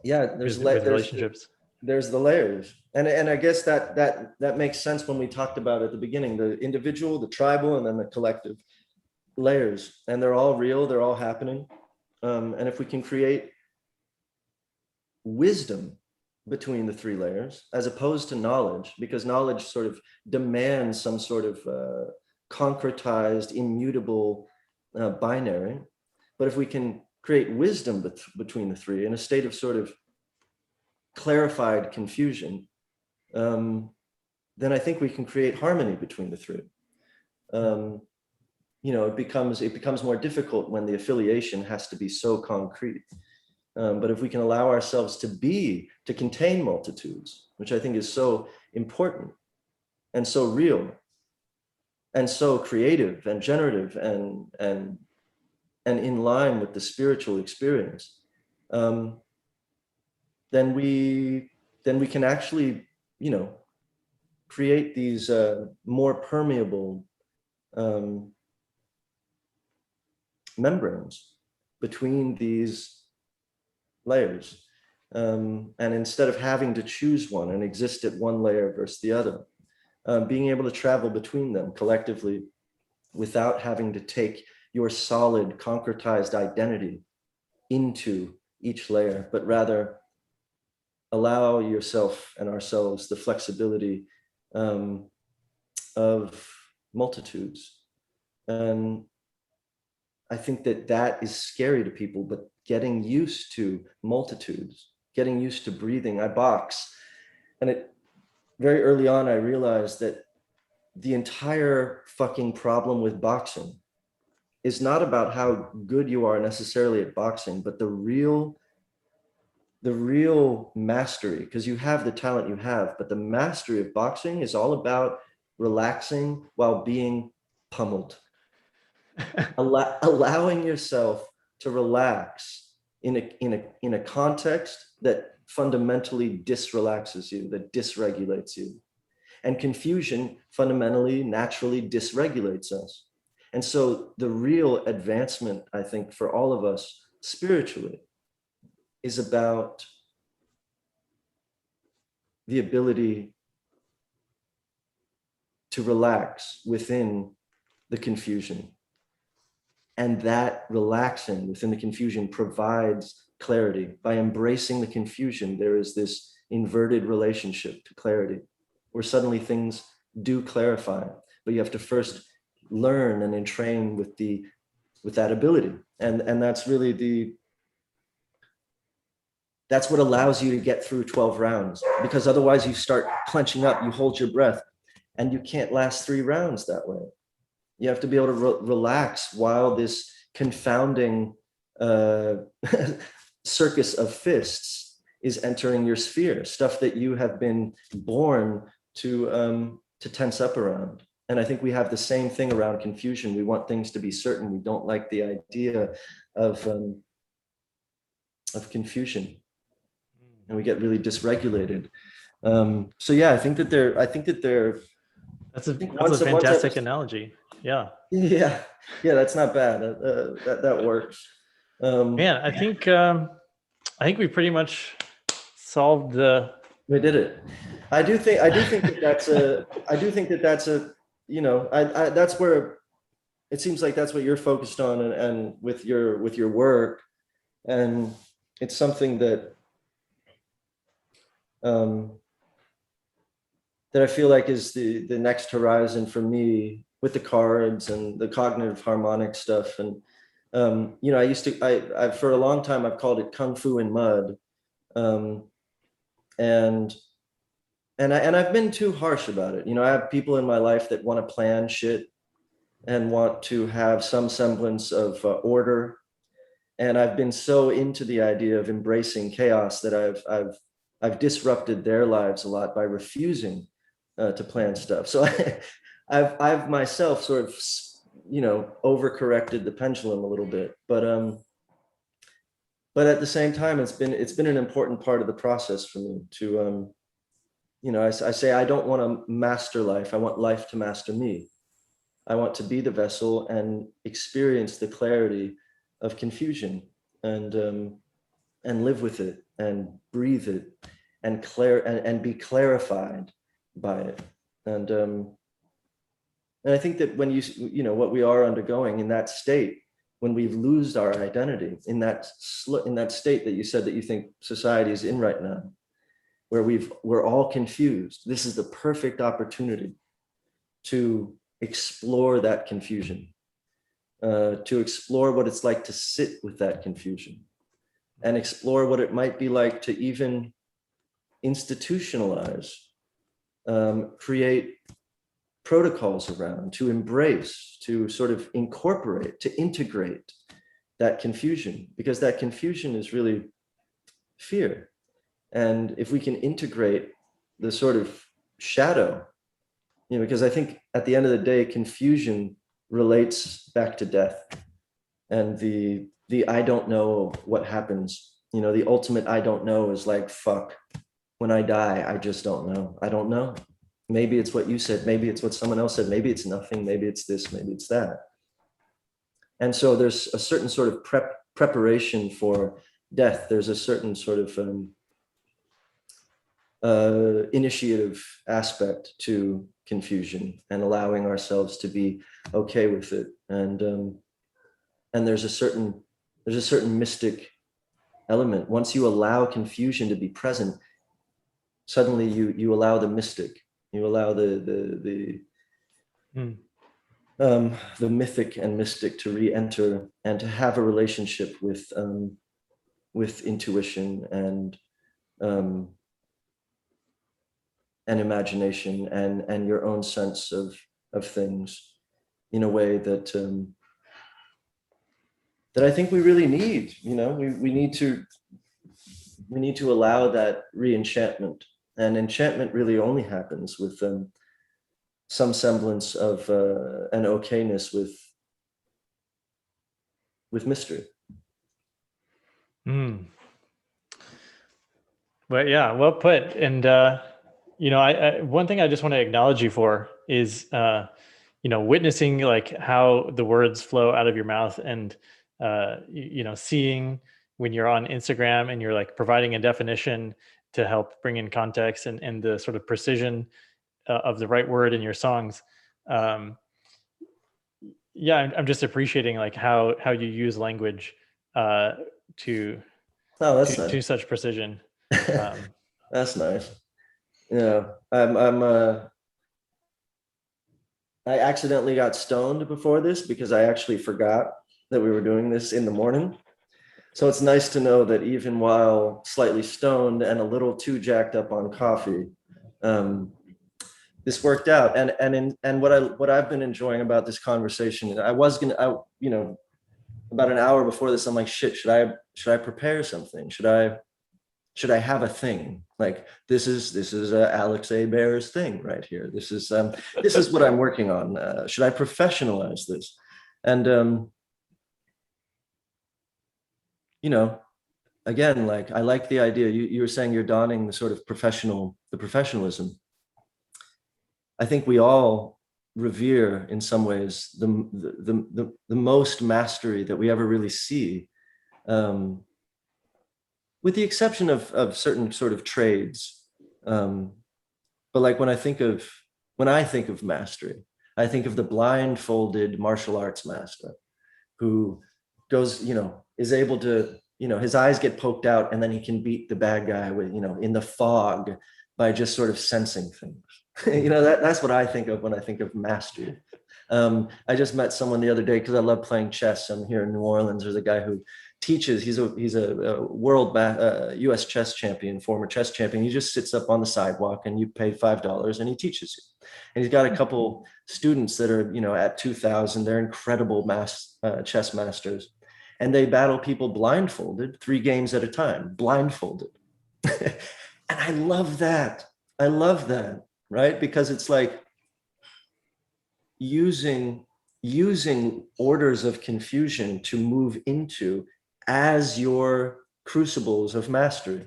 Speaker 2: there's
Speaker 1: relationships.
Speaker 2: There's the layers. And I guess that makes sense when we talked about at the beginning, the individual, the tribal, and then the collective layers. And they're all real, they're all happening. And if we can create wisdom between the three layers, as opposed to knowledge, because knowledge sort of demands some sort of concretized, immutable binary. But if we can create wisdom between the three in a state of sort of clarified confusion, then then I think we can create harmony between the three. You know, it becomes more difficult when the affiliation has to be so concrete. But if we can allow ourselves to contain multitudes, which I think is so important and so real and so creative and generative and in line with the spiritual experience, then we can actually, you know, create these more permeable membranes between these layers. And instead of having to choose one and exist at one layer versus the other, being able to travel between them collectively without having to take your solid concretized identity into each layer, but rather allow yourself and ourselves the flexibility of multitudes. And I think that is scary to people, but getting used to multitudes, getting used to breathing. I box, and very early on, I realized that the entire fucking problem with boxing is not about how good you are necessarily at boxing, but the real mastery, because you have the talent you have, but the mastery of boxing is all about relaxing while being pummeled. Allowing yourself to relax in a context that fundamentally disrelaxes you, that dysregulates you. And confusion fundamentally, naturally dysregulates us. And so the real advancement, I think, for all of us spiritually is about the ability to relax within the confusion. And that relaxing within the confusion provides clarity. By embracing the confusion, there is this inverted relationship to clarity, where suddenly things do clarify, but you have to first learn and entrain with that ability. And that's really that's what allows you to get through 12 rounds, because otherwise you start clenching up, you hold your breath, and you can't last 3 rounds that way. You have to be able to relax while this confounding circus of fists is entering your sphere, stuff that you have been born to tense up around. And I think we have the same thing around confusion. We want things to be certain. We don't like the idea of confusion, and we get really dysregulated. So yeah, I think that they're.
Speaker 1: That's a fantastic analogy. Yeah.
Speaker 2: Yeah, that's not bad. That works.
Speaker 1: Man, I think we pretty much solved the.
Speaker 2: We did it. I do think that's a. You know, that's where it seems like that's what you're focused on, and with your work, and it's something that that I feel like is the next horizon for me with the cards and the cognitive harmonic stuff. And you know, I for a long time I've called it Kung Fu in mud, and I've been too harsh about it. You know, I have people in my life that want to plan shit and want to have some semblance of order, and I've been so into the idea of embracing chaos that I've disrupted their lives a lot by refusing to plan stuff. So I've myself sort of, you know, overcorrected the pendulum a little bit, but at the same time, it's been an important part of the process for me to, you know, I say I don't want to master life. I want life to master me. I want to be the vessel and experience the clarity of confusion, and live with it and breathe it and be clarified by it. And I think that when you know what we are undergoing in that state, when we've lost our identity, in that state that you said that you think society is in right now, where we're all confused, this is the perfect opportunity to explore that confusion, to explore what it's like to sit with that confusion, and explore what it might be like to even institutionalize create protocols around, to embrace, to sort of incorporate, to integrate that confusion, because that confusion is really fear. And if we can integrate the sort of shadow, because I think at the end of the day, confusion relates back to death, and the I don't know what happens. The ultimate I don't know is like, fuck, when I die, I just don't know. I don't know. Maybe it's what you said. Maybe it's what someone else said. Maybe it's nothing. Maybe it's this. Maybe it's that. And so there's a certain sort of preparation for death. There's a certain sort of initiative aspect to confusion, and allowing ourselves to be okay with it. And there's a certain mystic element. Once you allow confusion to be present, suddenly you allow the mystic, you allow the mythic and mystic to re-enter, and to have a relationship with intuition and imagination and your own sense of things, in a way that that I think we really need. We need to allow that re-enchantment, and enchantment really only happens with some semblance of an okayness with mystery.
Speaker 1: But yeah, well put. And I one thing I just want to acknowledge you for is witnessing like how the words flow out of your mouth, and seeing when you're on Instagram and you're like providing a definition to help bring in context and the sort of precision of the right word in your songs. I'm just appreciating like how you use language to such precision.
Speaker 2: That's nice. I accidentally got stoned before this, because I actually forgot that we were doing this in the morning. So it's nice to know that even while slightly stoned and a little too jacked up on coffee, this worked out. And what I've been enjoying about this conversation, about an hour before this, I'm like, shit, should I prepare something? Should I have a thing? Like, this is Alex Ebert's thing right here. This is what I'm working on. Should I professionalize this? And again, like, I like the idea. You were saying you're donning the sort of professionalism. I think we all revere, in some ways, the most mastery that we ever really see, with the exception of certain sort of trades. But like, when I think of mastery, I think of the blindfolded martial arts master who goes, is able to, his eyes get poked out, and then he can beat the bad guy with, in the fog, by just sort of sensing things. That's what I think of when I think of mastery. I just met someone the other day, because I love playing chess. I'm here in New Orleans. There's a guy who teaches. He's a world US chess champion, former chess champion. He just sits up on the sidewalk, and you pay $5 and he teaches you. And he's got a couple students that are, at 2,000. They're incredible chess masters. And they battle people blindfolded, 3 games at a time, blindfolded. And I love that. Right? Because it's like using orders of confusion to move into as your crucibles of mastery.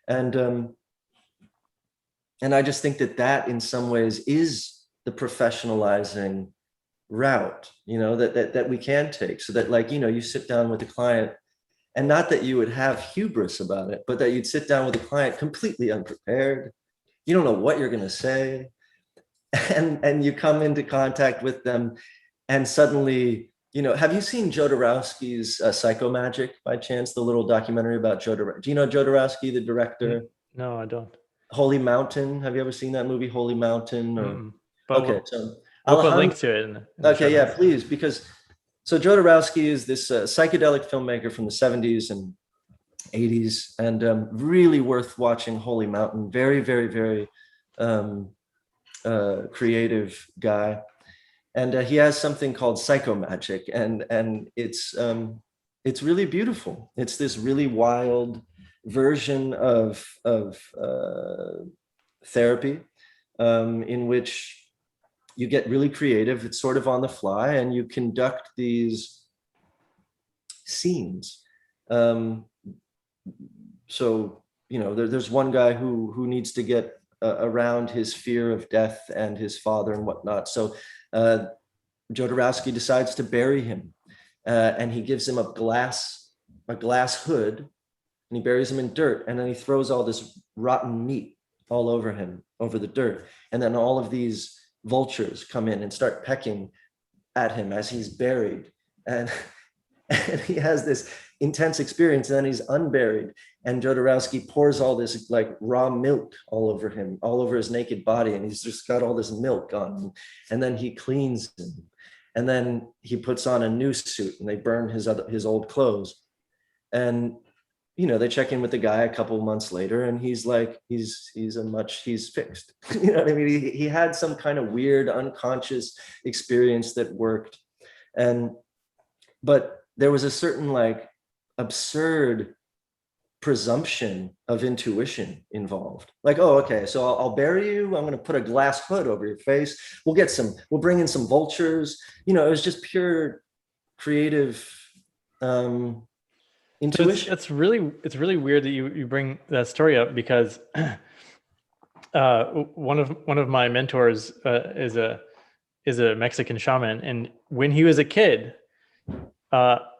Speaker 2: And I just think that in some ways is the professionalizing route, that we can take, so that, like, you sit down with a client, and not that you would have hubris about it, but that you'd sit down with a client completely unprepared. You don't know what you're going to say. And you come into contact with them, and suddenly, have you seen Jodorowsky's Psychomagic by chance? The little documentary about Jodorowsky. Do you know Jodorowsky, the director?
Speaker 1: No, I don't.
Speaker 2: Holy Mountain. Have you ever seen that movie, Holy Mountain? Okay, so
Speaker 1: I'll put a link to it.
Speaker 2: Okay, yeah, please, because so Jodorowsky is this psychedelic filmmaker from the 70s and 80s, and really worth watching. Holy Mountain, very, very, very creative guy, and he has something called psychomagic, and it's really beautiful. It's this really wild version of therapy, in which you get really creative. It's sort of on the fly, and you conduct these scenes. So, you know, there's one guy who needs to get around his fear of death and his father and whatnot. So Jodorowsky decides to bury him, and he gives him a glass hood, and he buries him in dirt, and then he throws all this rotten meat all over him, over the dirt, and then all of these vultures come in and start pecking at him as he's buried, and he has this intense experience, and then he's unburied, and Jodorowsky pours all this like raw milk all over him, all over his naked body, and he's just got all this milk on him, and then he cleans him, and then he puts on a new suit, and they burn his old clothes, and you know, they check in with the guy a couple of months later, and he's like, he's fixed. You know what I mean? He had some kind of weird unconscious experience that worked, but there was a certain like absurd presumption of intuition involved. Like, oh, okay, so I'll bury you. I'm going to put a glass hood over your face. We'll bring in some vultures. You know, it was just pure creative intuition.
Speaker 1: So it's really weird that you bring that story up, because one of my mentors is a Mexican shaman, and when he was a kid,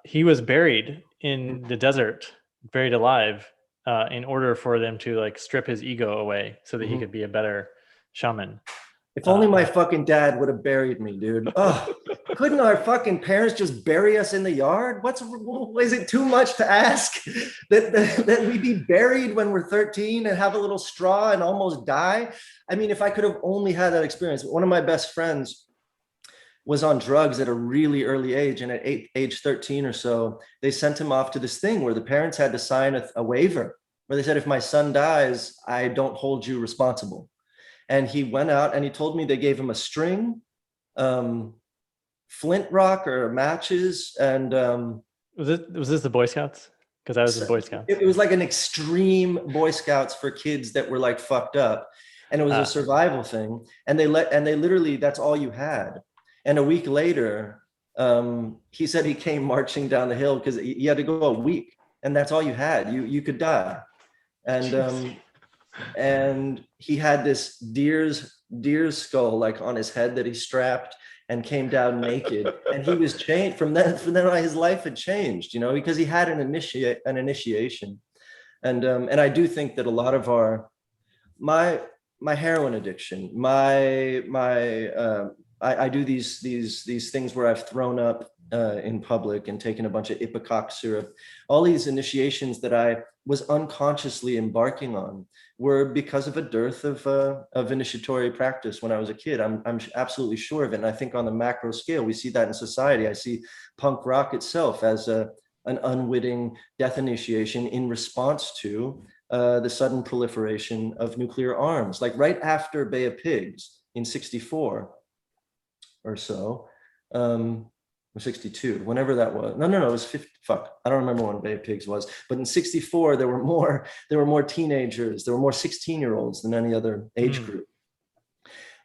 Speaker 1: he was buried in the desert, buried alive, in order for them to like strip his ego away so that he could be a better shaman.
Speaker 2: If only my fucking dad would have buried me, dude. Oh, couldn't our fucking parents just bury us in the yard? Is it too much to ask that we be buried when we're 13 and have a little straw and almost die? I mean, if I could have only had that experience. One of my best friends was on drugs at a really early age, and at age 13 or so, they sent him off to this thing where the parents had to sign a waiver where they said, if my son dies, I don't hold you responsible. And he went out, and he told me they gave him a string, flint rock or matches, and
Speaker 1: was this the Boy Scouts? Because I was in Boy Scouts.
Speaker 2: It was like an extreme Boy Scouts for kids that were like fucked up, and it was a survival thing. And they literally, that's all you had. And a week later, he said he came marching down the hill because he had to go a week, and that's all you had. You could die, and he had this deer's skull like on his head that he strapped and came down naked, and he was changed from then on. His life had changed, you know, because he had an initiation, and I do think that a lot of my heroin addiction, I do these things where I've thrown up in public and taken a bunch of ipecac syrup. All these initiations that I was unconsciously embarking on were because of a dearth of initiatory practice when I was a kid. I'm absolutely sure of it. And I think on the macro scale, we see that in society. I see punk rock itself as an unwitting death initiation in response to the sudden proliferation of nuclear arms. Like right after Bay of Pigs in '64 or so, or 62, whenever that was. No, it was 50. Fuck, I don't remember when Bay of Pigs was. But in '64, there were more teenagers. There were more 16-year-olds than any other age group.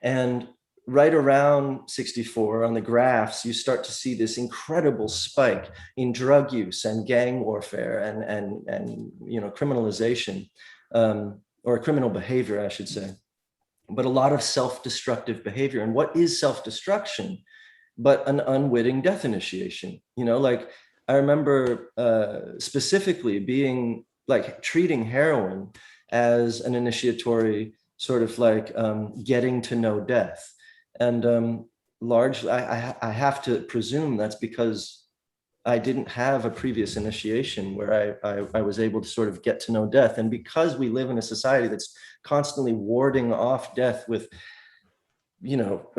Speaker 2: And right around '64, on the graphs, you start to see this incredible spike in drug use and gang warfare and you know, criminalization, or criminal behavior, I should say. But a lot of self-destructive behavior. And what is self-destruction but an unwitting death initiation? You know, like I remember specifically being like treating heroin as an initiatory sort of like getting to know death. And largely, I have to presume that's because I didn't have a previous initiation where I was able to sort of get to know death. And because we live in a society that's constantly warding off death with, you know,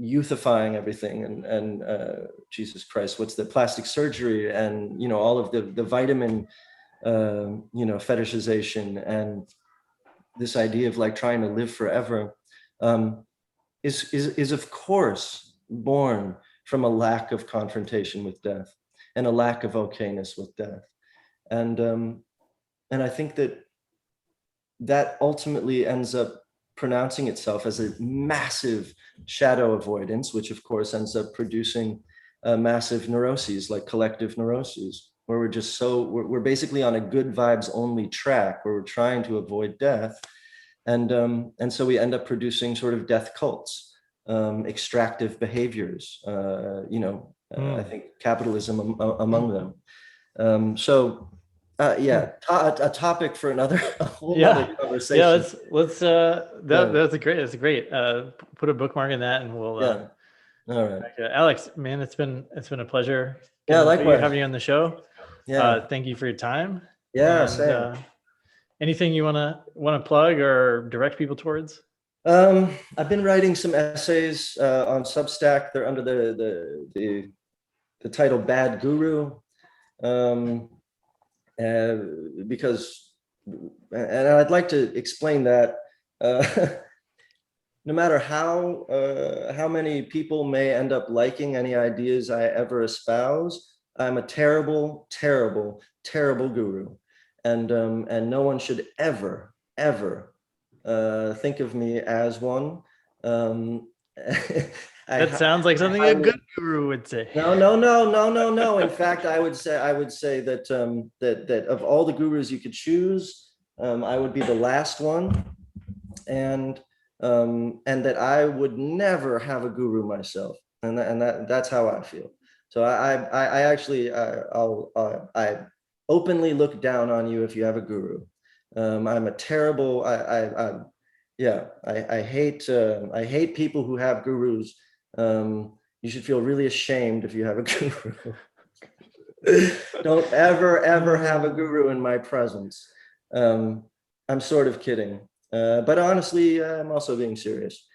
Speaker 2: youthifying everything and Jesus Christ, what's the plastic surgery and, you know, all of the vitamin, you know, fetishization and this idea of like trying to live forever, is of course born from a lack of confrontation with death and a lack of okayness with death. And I think that ultimately ends up pronouncing itself as a massive shadow avoidance, which of course ends up producing massive neuroses, like collective neuroses, where we're basically on a good vibes only track where we're trying to avoid death. And so we end up producing sort of death cults, extractive behaviors, I think capitalism among them. A topic for a whole other conversation.
Speaker 1: Yeah, let's that's great. Put a bookmark in that, and we'll.
Speaker 2: All right,
Speaker 1: Alex, man, it's been a pleasure.
Speaker 2: Likewise.
Speaker 1: Having you on the show. Thank you for your time.
Speaker 2: Same.
Speaker 1: Anything you want to plug or direct people towards?
Speaker 2: I've been writing some essays on Substack. They're under the title Bad Guru. Because, and I'd like to explain that no matter how many people may end up liking any ideas I ever espouse, I'm a terrible, terrible, terrible guru, and no one should ever think of me as one.
Speaker 1: That sounds like something a good guru would say.
Speaker 2: No. In fact, I would say that that of all the gurus you could choose, I would be the last one, and that I would never have a guru myself, and that's how I feel. So I actually I openly look down on you if you have a guru. I'm a terrible. I hate people who have gurus. You should feel really ashamed if you have a guru. Don't ever have a guru in my presence. I'm sort of kidding, but honestly, I'm also being serious.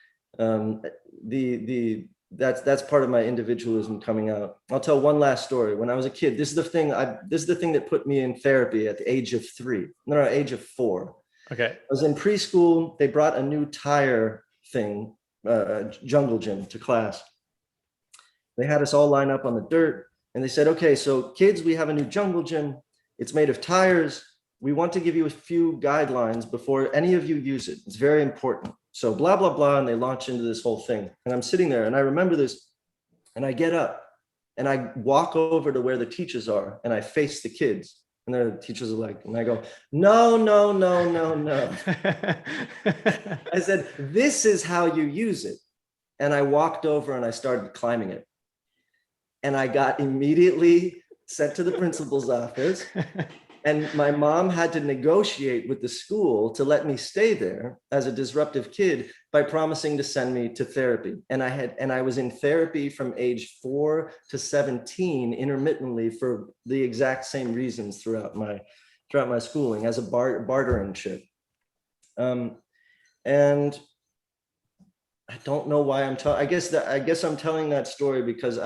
Speaker 2: That's part of my individualism coming out. I'll tell one last story. When I was a kid, this is the thing that put me in therapy at the age of 4.
Speaker 1: Okay.
Speaker 2: I was in preschool. They brought a new tire thing, jungle gym, to class. They had us all line up on the dirt, and they said, okay, so kids, we have a new jungle gym. It's made of tires. We want to give you a few guidelines before any of you use it. It's very important. So blah, blah, blah. And they launch into this whole thing. And I'm sitting there and I remember this, and I get up and I walk over to where the teachers are and I face the kids. And the teachers are like, and I go, no. I said, this is how you use it. And I walked over and I started climbing it. And I got immediately sent to the principal's office. And my mom had to negotiate with the school to let me stay there as a disruptive kid by promising to send me to therapy. And I was in therapy from age 4 to 17 intermittently for the exact same reasons throughout my schooling as a bartering chip. And I don't know why I'm telling. I guess I'm telling that story because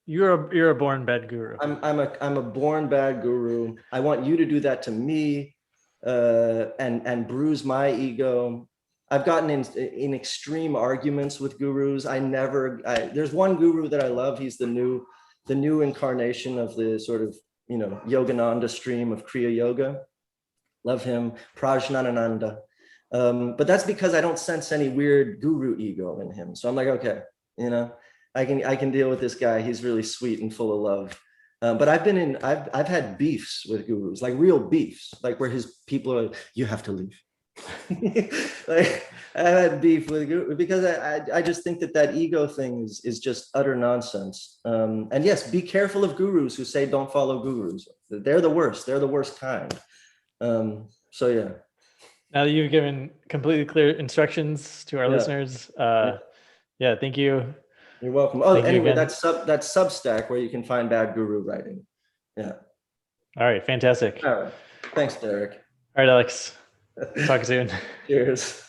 Speaker 2: You're
Speaker 1: a born bad guru.
Speaker 2: I'm a born bad guru. I want you to do that to me, and bruise my ego. I've gotten in extreme arguments with gurus. There's one guru that I love. He's the new incarnation of the sort of Yogananda stream of Kriya Yoga. Love him, Prajnanananda. But that's because I don't sense any weird guru ego in him. So I'm like, okay, I can deal with this guy. He's really sweet and full of love. But I've had beefs with gurus, like real beefs, like where his people are, you have to leave. Like I had beef with guru because I just think that ego thing is just utter nonsense. And yes, be careful of gurus who say don't follow gurus. They're the worst. They're the worst kind. So yeah.
Speaker 1: Now that you've given completely clear instructions to our listeners, thank you.
Speaker 2: You're welcome. Oh, anyway, that's Substack where you can find bad guru writing. Yeah.
Speaker 1: All right. Fantastic.
Speaker 2: All right. Thanks, Derek.
Speaker 1: All right, Alex. Talk soon.
Speaker 2: Cheers.